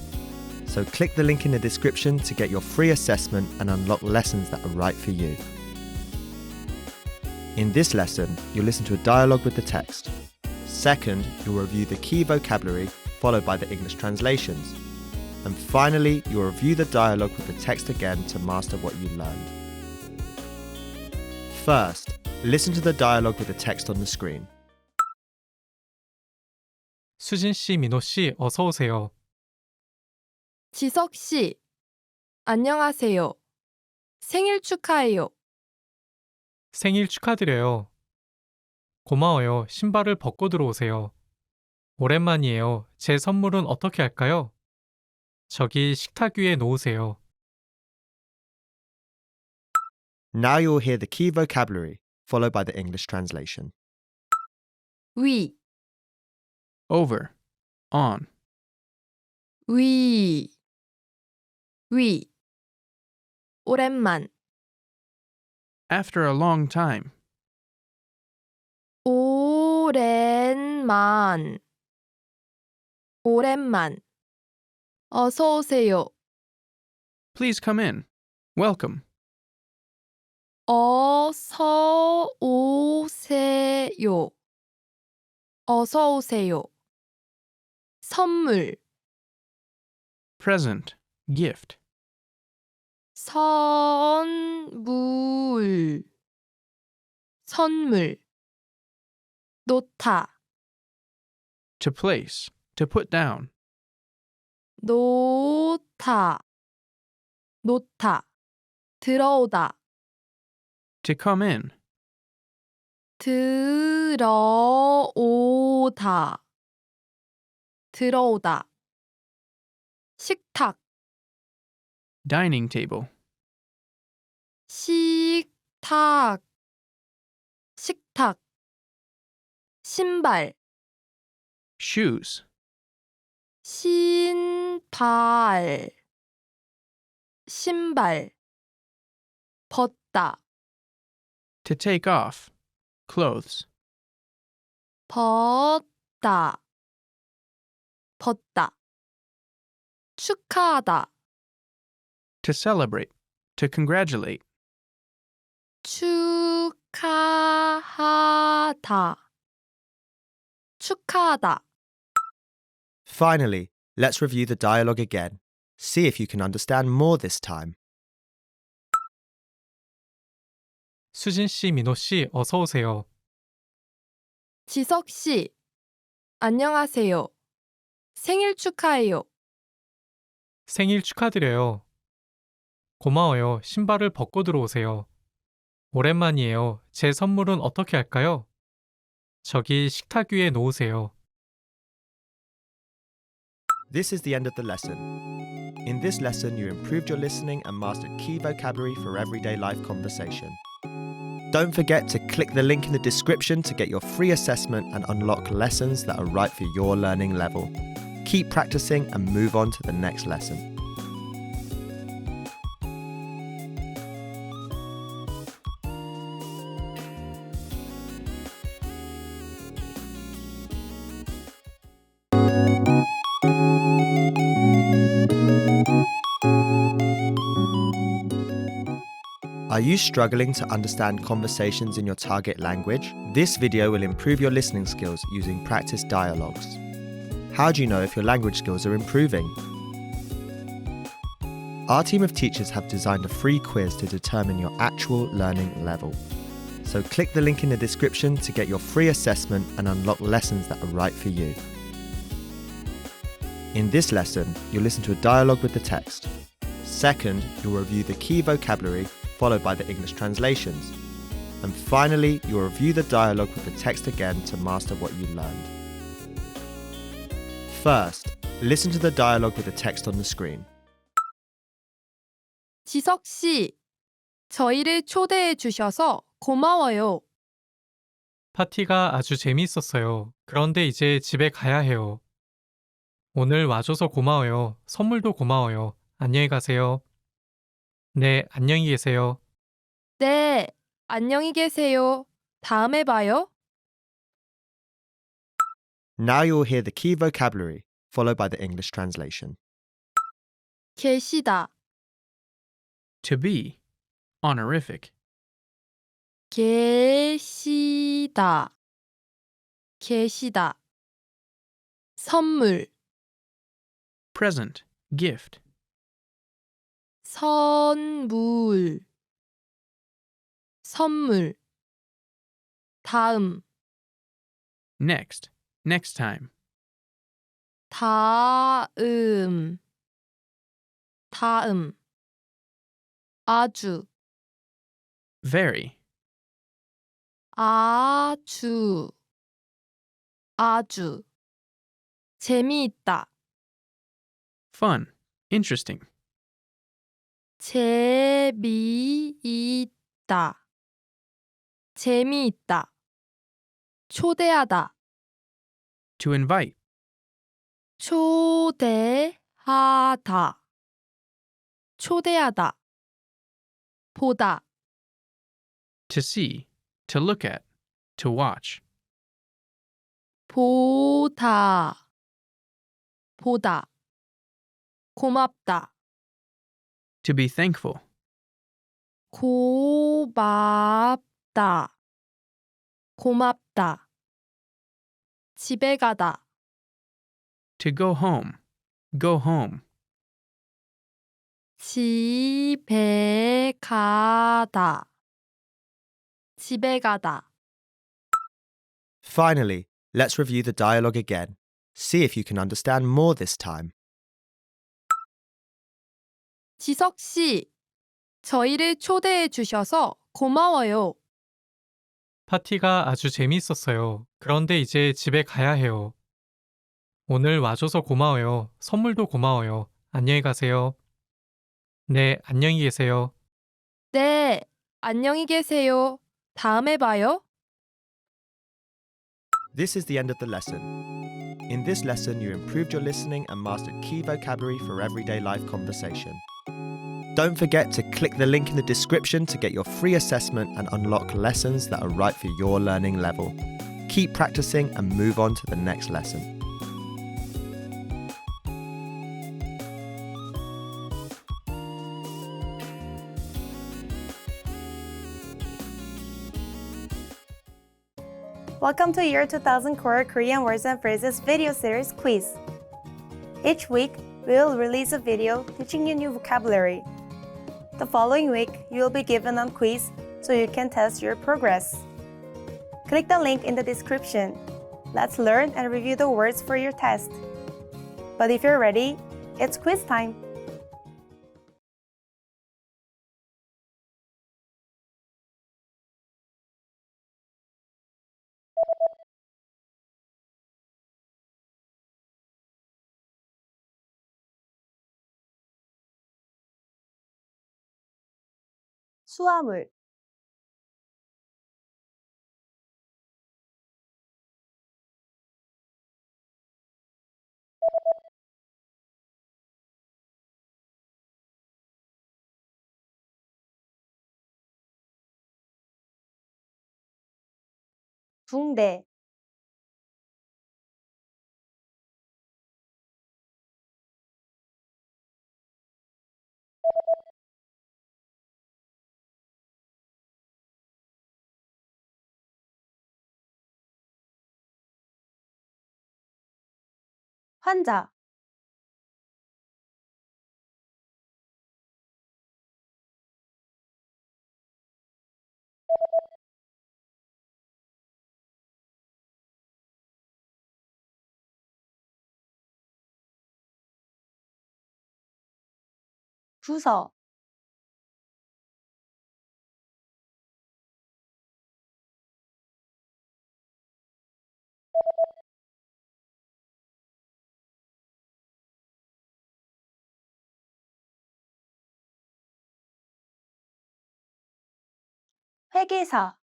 So click the link in the description to get your free assessment and unlock lessons that are right for you. In this lesson, you'll listen to a dialogue with the text. Second, you'll review the key vocabulary, followed by the English translations. And finally, you'll review the dialogue with the text again to master what you learned. First, listen to the dialogue with the text on the screen.
수진 씨, 민호 씨, 어서 오세요.
지석 씨, 안녕하세요. 생일 축하해요.
생일 축하드려요. 고마워요. 신발을 벗고 들어오세요. 오랜만이에요. 제 선물은 어떻게 할까요? 저기 식탁 위에 놓으세요.
Now you'll hear the key vocabulary, followed by the English translation.
위,
Over. On.
위, 위. 오랜만,
After a long time.
오랜만. 오랜만. 어서 오세요.
Please come in. Welcome.
어서 오세요. 어서 오세요. 선물.
Present. Gift.
선물. 선물. 놓다.
To place. To put down.
놓다. 놓다. 들어오다.
To come in.
들어오다. 들어오다. 식탁.
Dining table.
식탁. 식탁. 신발.
Shoes.
신발. 신발. 벗다.
To take off. Clothes.
벗다. 벗다. 축하하다.
To celebrate. To congratulate.
축하하다. 축하하다.
Finally, let's review the dialogue again. See if you can understand more this time.
수진 씨, 민호 씨, 어서 오세요.
지석 씨, 안녕하세요. 생일 축하해요.
생일 축하드려요. 고마워요. 신발을 벗고 들어오세요. 오랜만이에요. 제 선물은 어떻게 할까요? 저기 식탁 위에 놓으세요.
This is the end of the lesson. In this lesson, you improved your listening and mastered key vocabulary for everyday life conversation. Don't forget to click the link in the description to get your free assessment and unlock lessons that are right for your learning level. Keep practicing and move on to the next lesson. Are you struggling to understand conversations in your target language? This video will improve your listening skills using practice dialogues. How do you know if your language skills are improving? Our team of teachers have designed a free quiz to determine your actual learning level. So click the link in the description to get your free assessment and unlock lessons that are right for you. In this lesson, you'll listen to a dialogue with the text. Second, you'll review the key vocabulary followed by the English translations. And finally, you'll review the dialogue with the text again to master what you learned. First, listen to the dialogue with the text on the screen.
지석 씨, 저희를 초대해 주셔서 고마워요.
파티가 아주 재미있었어요. 그런데 이제 집에 가야 해요. 오늘 와줘서 고마워요. 선물도 고마워요. 안녕히 가세요. 네, 안녕히 계세요.
네, 안녕히 계세요. 다음에 봐요.
Now you'll hear the key vocabulary, followed by the English translation.
계시다.
To be. Honorific.
계시다. 계시다. 선물.
Present. Gift.
선물. 선물. 다음.
Next. Next time.
다음. 다음. 아주.
Very.
아주. 아주. 재미있다.
Fun. Interesting.
재미있다. 재미있다. 초대하다.
To invite.
초대하다. 초대하다. 보다.
to see, to look at, to watch.
보다, 보다. 고맙다,
To be thankful.
고맙다, 고맙다. 집에 가다,
To go home. Go home.
집에 가다, 집에 가다.
Finally, let's review the dialogue again. See if you can understand more this time.
지석 씨, 저희를 초대해 주셔서 고마워요.
파티가 아주 재미있었어요. 그런데 이제 집에 가야 해요. 오늘 와줘서 고마워요. 선물도 고마워요. 안녕히 가세요. 네, 안녕히 계세요.
네, 안녕히 계세요. 다음에 봐요.
This is the end of the lesson. In this lesson, you improved your listening and mastered key vocabulary for everyday life conversation. Don't forget to click the link in the description to get your free assessment and unlock lessons that are right for your learning level. Keep practicing and move on to the next lesson.
Welcome to Year 2000 Core Korean Words and Phrases video series quiz. Each week, we will release a video teaching you new vocabulary. The following week, you will be given a quiz so you can test your progress. Click the link in the description. Let's learn and review the words for your test. But if you're ready, it's quiz time! 수화물 붕대 환자 부서 회계사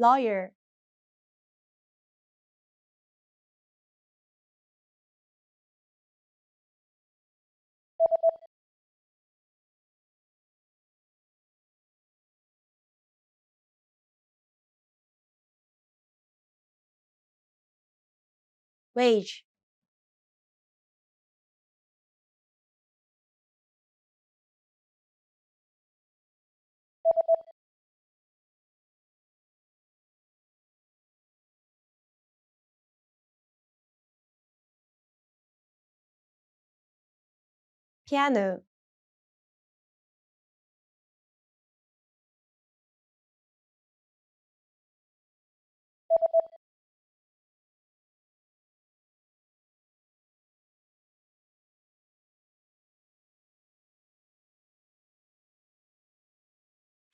lawyer wage piano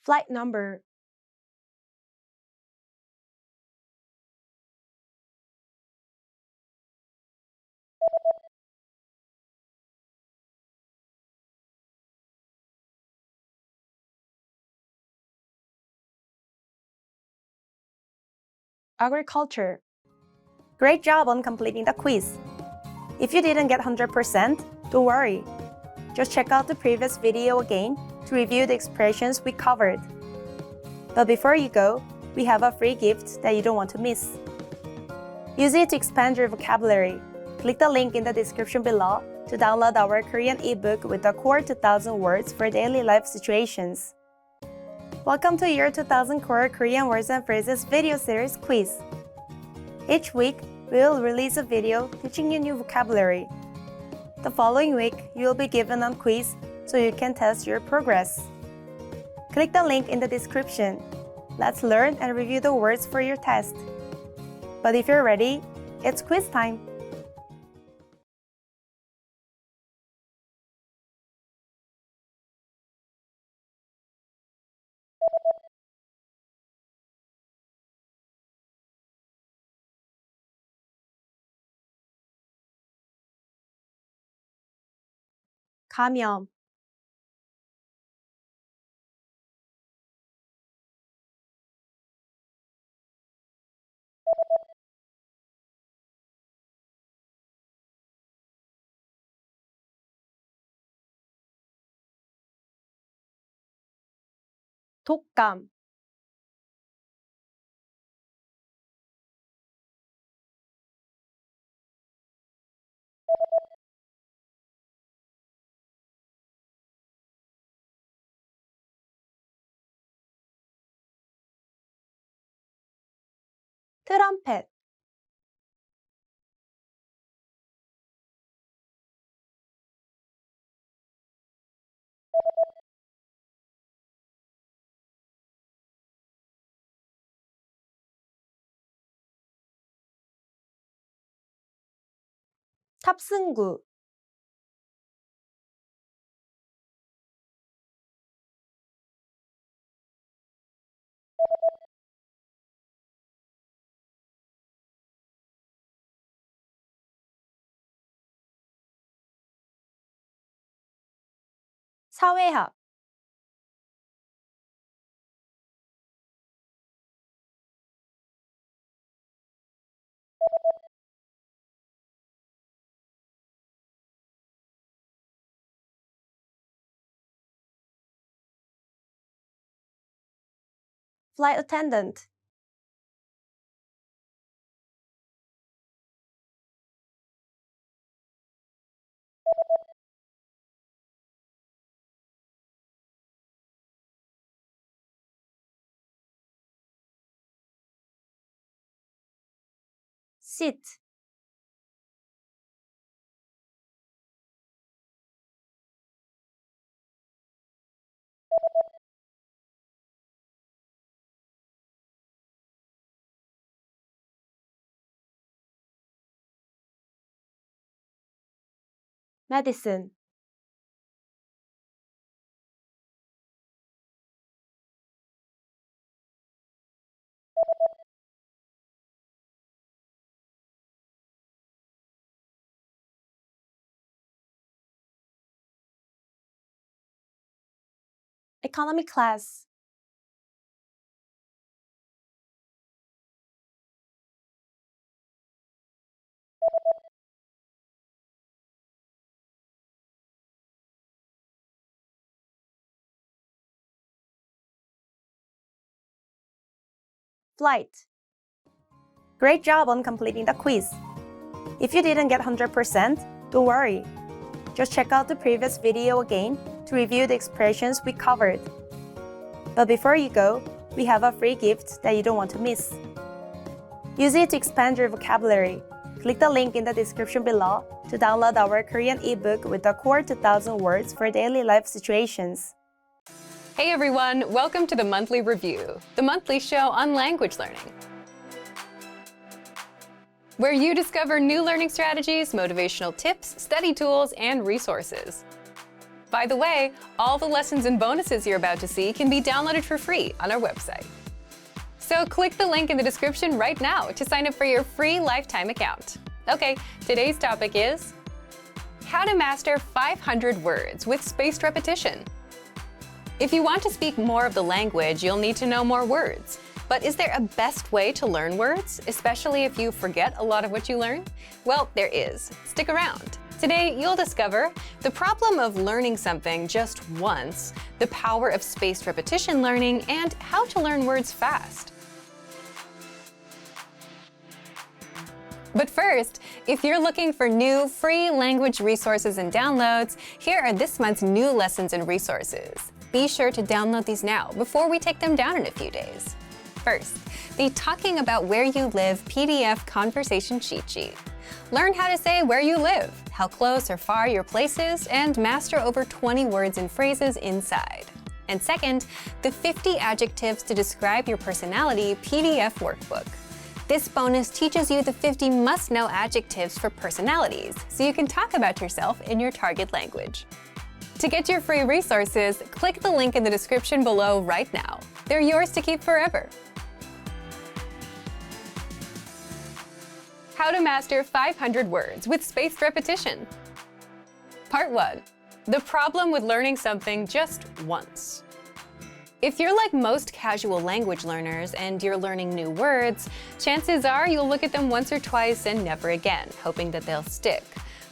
flight number agriculture. Great job on completing the quiz. If you didn't get 100%, don't worry. Just check out the previous video again to review the expressions we covered. But before you go, we have a free gift that you don't want to miss. Use it to expand your vocabulary. Click the link in the description below to download our Korean ebook with the core 2000 words for daily life situations. Welcome to Year 2000 Core Korean Words and Phrases video series quiz. Each week, we will release a video teaching you new vocabulary. The following week, you will be given a quiz so you can test your progress. Click the link in the description. Let's learn and review the words for your test. But if you're ready, it's quiz time! 감염, 독감, 트럼펫, 탑승구, 사회학, flight attendant, seat, medicine, economy class, flight. Great job on completing the quiz. If you didn't get 100%, don't worry. Just check out the previous video again to review the expressions we covered. But before you go, we have a free gift that you don't want to miss. Use it to expand your vocabulary. Click the link in the description below to download our Korean ebook with the core 2000 words for daily life situations.
Hey everyone, welcome to the Monthly Review, the monthly show on language learning, where you discover new learning strategies, motivational tips, study tools, and resources. By the way, all the lessons and bonuses you're about to see can be downloaded for free on our website. So click the link in the description right now to sign up for your free lifetime account. Okay, today's topic is how to master 500 words with spaced repetition. If you want to speak more of the language, you'll need to know more words. But is there a best way to learn words, especially if you forget a lot of what you learn? Well, there is. Stick around. Today, you'll discover the problem of learning something just once, the power of spaced repetition learning, and how to learn words fast. But first, if you're looking for new free language resources and downloads, here are this month's new lessons and resources. Be sure to download these now before we take them down in a few days. First, the Talking About Where You Live PDF conversation cheat sheet. Learn how to say where you live, how close or far your place is, and master over 20 words and phrases inside. And second, the 50 adjectives to describe your personality PDF workbook. This bonus teaches you the 50 must-know adjectives for personalities, so you can talk about yourself in your target language. To get your free resources, click the link in the description below right now. They're yours to keep forever. How to master 500 words with spaced repetition. Part 1. The problem with learning something just once. If you're like most casual language learners and you're learning new words, chances are you'll look at them once or twice and never again, hoping that they'll stick.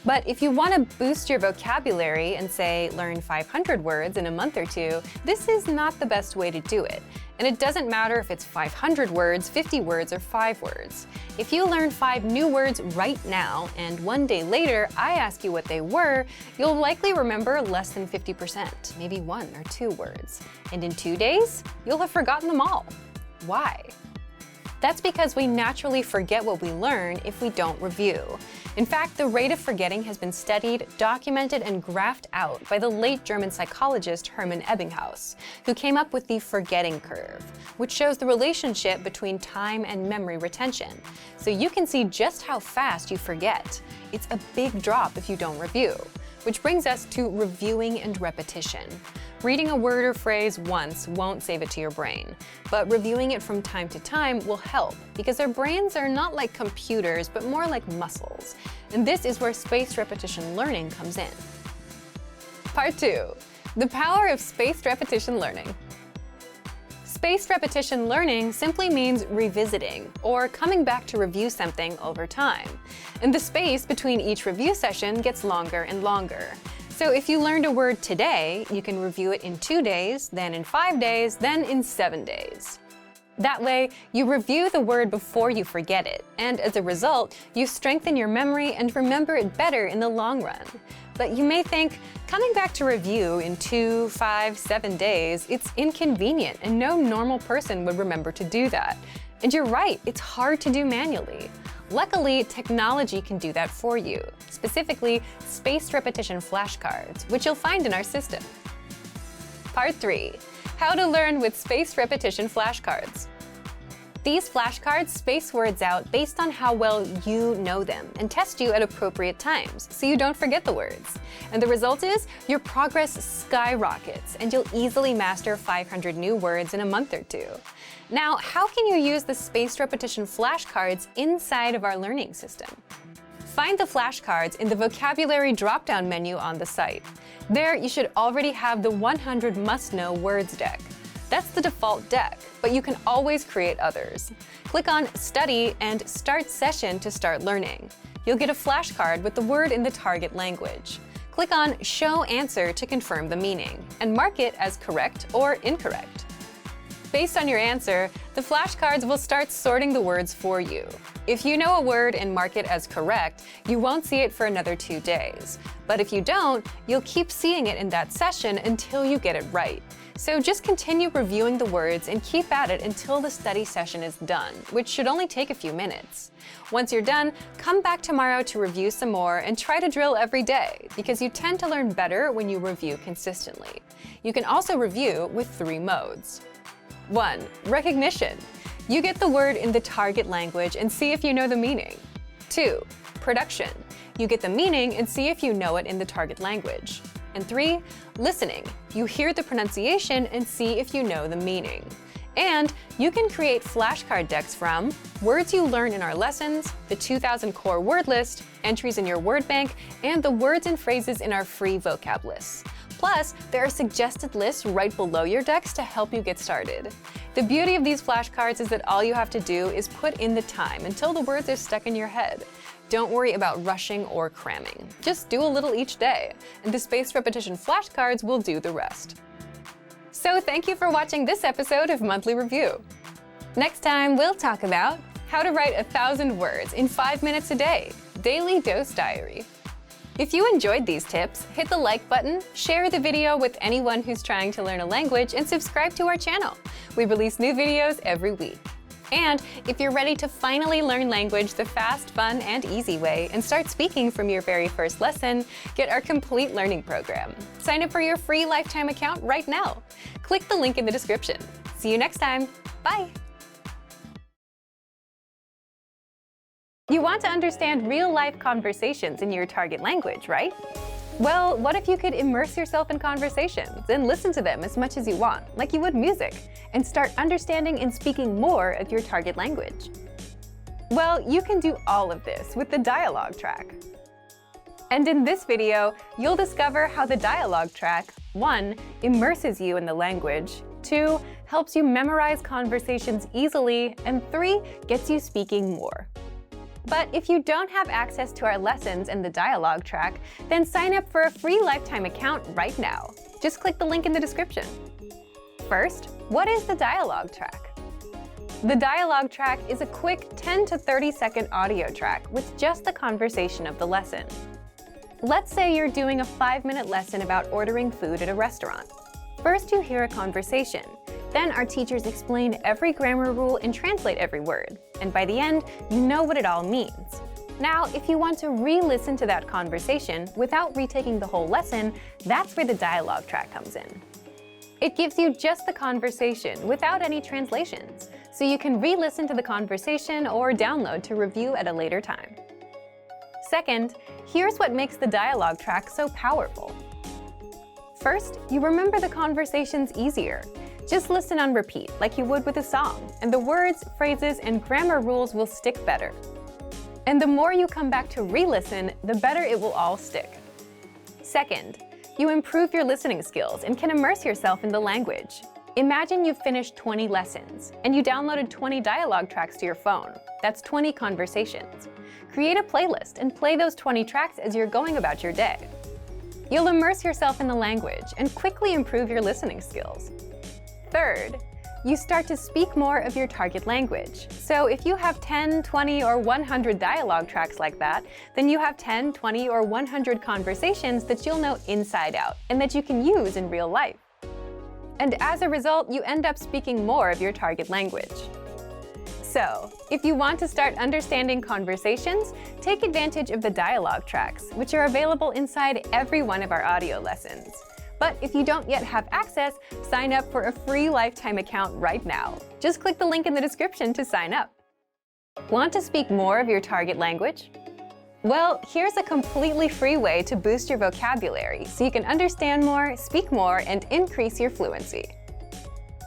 But if you want to boost your vocabulary and say, learn 500 words in a month or two, this is not the best way to do it. And it doesn't matter if it's 500 words, 50 words, or 5 words. If you learn 5 new words right now, and one day later I ask you what they were, you'll likely remember less than 50%, maybe 1 or 2 words. And in 2 days, you'll have forgotten them all. Why? That's because we naturally forget what we learn if we don't review. In fact, the rate of forgetting has been studied, documented, and graphed out by the late German psychologist Hermann Ebbinghaus, who came up with the forgetting curve, which shows the relationship between time and memory retention. So you can see just how fast you forget. It's a big drop if you don't review. Which brings us to reviewing and repetition. Reading a word or phrase once won't save it to your brain, but reviewing it from time to time will help because our brains are not like computers, but more like muscles. And this is where spaced repetition learning comes in. Part 2. The power of spaced repetition learning. Spaced repetition learning simply means revisiting, or coming back to review something over time. And the space between each review session gets longer and longer. So if you learned a word today, you can review it in 2 days, then in 5 days, then in 7 days. That way, you review the word before you forget it, and as a result, you strengthen your memory and remember it better in the long run. But you may think, coming back to review in 2, 5, 7 days, it's inconvenient and no normal person would remember to do that. And you're right, it's hard to do manually. Luckily, technology can do that for you, specifically spaced repetition flashcards, which you'll find in our system. Part 3. How to learn with spaced repetition flashcards. These flashcards space words out based on how well you know them and test you at appropriate times, so you don't forget the words. And the result is your progress skyrockets, and you'll easily master 500 new words in a month or 2. Now, how can you use the spaced repetition flashcards inside of our learning system? Find the flashcards in the vocabulary drop-down menu on the site. There, you should already have the 100 must-know words deck. That's the default deck, but you can always create others. Click on Study and Start Session to start learning. You'll get a flashcard with the word in the target language. Click on Show Answer to confirm the meaning, and mark it as correct or incorrect. Based on your answer, the flashcards will start sorting the words for you. If you know a word and mark it as correct, you won't see it for another 2 days. But if you don't, you'll keep seeing it in that session until you get it right. So just continue reviewing the words and keep at it until the study session is done, which should only take a few minutes. Once you're done, come back tomorrow to review some more and try to drill every day, because you tend to learn better when you review consistently. You can also review with 3 modes. 1. Recognition. You get the word in the target language and see if you know the meaning. 2. Production. You get the meaning and see if you know it in the target language. And 3. Listening. You hear the pronunciation and see if you know the meaning. And you can create flashcard decks from words you learn in our lessons, the 2000 core word list, entries in your word bank, and the words and phrases in our free vocab lists. Plus, there are suggested lists right below your decks to help you get started. The beauty of these flashcards is that all you have to do is put in the time until the words are stuck in your head. Don't worry about rushing or cramming. Just do a little each day, and the spaced repetition flashcards will do the rest. So thank you for watching this episode of Monthly Review. Next time, we'll talk about how to write 1,000 words in 5 minutes a day, Daily Dose Diary. If you enjoyed these tips, hit the like button, share the video with anyone who's trying to learn a language, and subscribe to our channel. We release new videos every week. And if you're ready to finally learn language the fast, fun, and easy way and start speaking from your very first lesson, get our complete learning program. Sign up for your free lifetime account right now. Click the link in the description. See you next time. Bye! You want to understand real-life conversations in your target language, right? Well, what if you could immerse yourself in conversations and listen to them as much as you want, like you would music, and start understanding and speaking more of your target language? Well, you can do all of this with the dialogue track. And in this video, you'll discover how the dialogue track 1. Immerses you in the language, 2. Helps you memorize conversations easily, and 3. Gets you speaking more. But if you don't have access to our lessons and the dialogue track, then sign up for a free lifetime account right now. Just click the link in the description. First, what is the dialogue track? The dialogue track is a quick 10 to 30-second audio track with just the conversation of the lesson. Let's say you're doing a 5-minute lesson about ordering food at a restaurant. First, you hear a conversation. Then our teachers explain every grammar rule and translate every word. And by the end, you know what it all means. Now, if you want to re-listen to that conversation without retaking the whole lesson, that's where the dialogue track comes in. It gives you just the conversation without any translations, so you can re-listen to the conversation or download to review at a later time. Second, here's what makes the dialogue track so powerful. First, you remember the conversations easier. Just listen on repeat, like you would with a song, and the words, phrases, and grammar rules will stick better. And the more you come back to re-listen, the better it will all stick. Second, you improve your listening skills and can immerse yourself in the language. Imagine you've finished 20 lessons, and you downloaded 20 dialogue tracks to your phone. That's 20 conversations. Create a playlist and play those 20 tracks as you're going about your day. You'll immerse yourself in the language and quickly improve your listening skills. Third, you start to speak more of your target language. So if you have 10, 20, or 100 dialogue tracks like that, then you have 10, 20, or 100 conversations that you'll know inside out and that you can use in real life. And as a result, you end up speaking more of your target language. So, if you want to start understanding conversations, take advantage of the dialogue tracks, which are available inside every one of our audio lessons. But if you don't yet have access, sign up for a free lifetime account right now. Just click the link in the description to sign up. Want to speak more of your target language? Well, here's a completely free way to boost your vocabulary so you can understand more, speak more, and increase your fluency.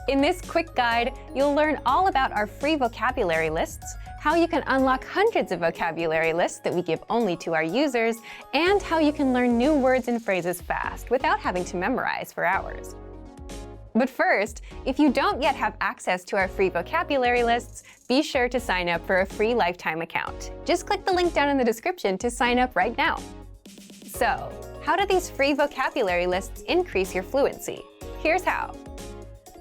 In this quick guide, you'll learn all about our free vocabulary lists, how you can unlock hundreds of vocabulary lists that we give only to our users, and how you can learn new words and phrases fast without having to memorize for hours. But first, if you don't yet have access to our free vocabulary lists, be sure to sign up for a free lifetime account. Just click the link down in the description to sign up right now. So, how do these free vocabulary lists increase your fluency? Here's how.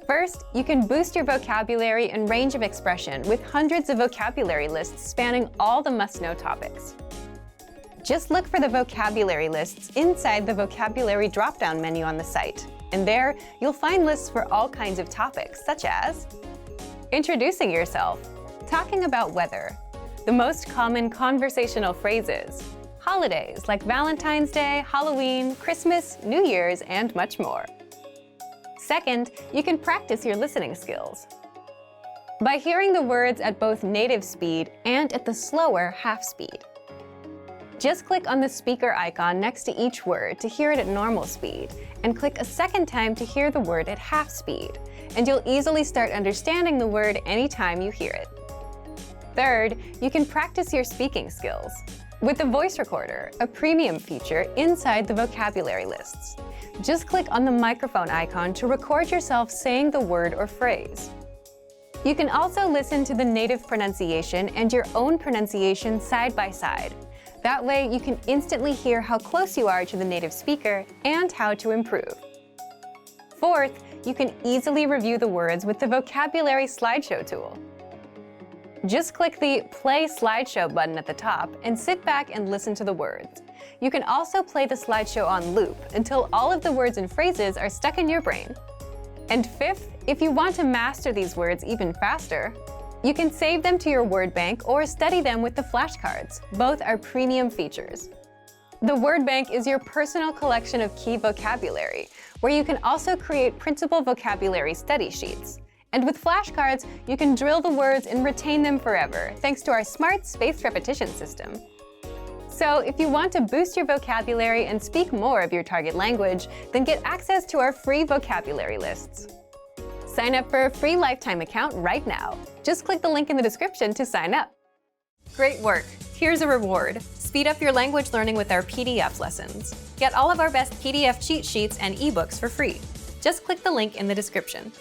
First, you can boost your vocabulary and range of expression with hundreds of vocabulary lists spanning all the must-know topics. Just look for the vocabulary lists inside the vocabulary drop-down menu on the site, and there you'll find lists for all kinds of topics, such as introducing yourself, talking about weather, the most common conversational phrases, holidays like Valentine's Day, Halloween, Christmas, New Year's, and much more. Second, you can practice your listening skills. By hearing the words at both native speed and at the slower half speed. Just click on the speaker icon next to each word to hear it at normal speed, and click a second time to hear the word at half speed, and you'll easily start understanding the word anytime you hear it. Third, you can practice your speaking skills with the voice recorder, a premium feature inside the vocabulary lists. Just click on the microphone icon to record yourself saying the word or phrase. You can also listen to the native pronunciation and your own pronunciation side by side. That way, you can instantly hear how close you are to the native speaker and how to improve. Fourth, you can easily review the words with the vocabulary slideshow tool. Just click the Play Slideshow button at the top and sit back and listen to the words. You can also play the slideshow on loop until all of the words and phrases are stuck in your brain. And fifth, if you want to master these words even faster, you can save them to your word bank or study them with the flashcards. Both are premium features. The word bank is your personal collection of key vocabulary, where you can also create printable vocabulary study sheets. And with flashcards, you can drill the words and retain them forever, thanks to our smart spaced repetition system. So if you want to boost your vocabulary and speak more of your target language, then get access to our free vocabulary lists. Sign up for a free lifetime account right now. Just click the link in the description to sign up. Great work! Here's a reward. Speed up your language learning with our PDF lessons. Get all of our best PDF cheat sheets and ebooks for free. Just click the link in the description.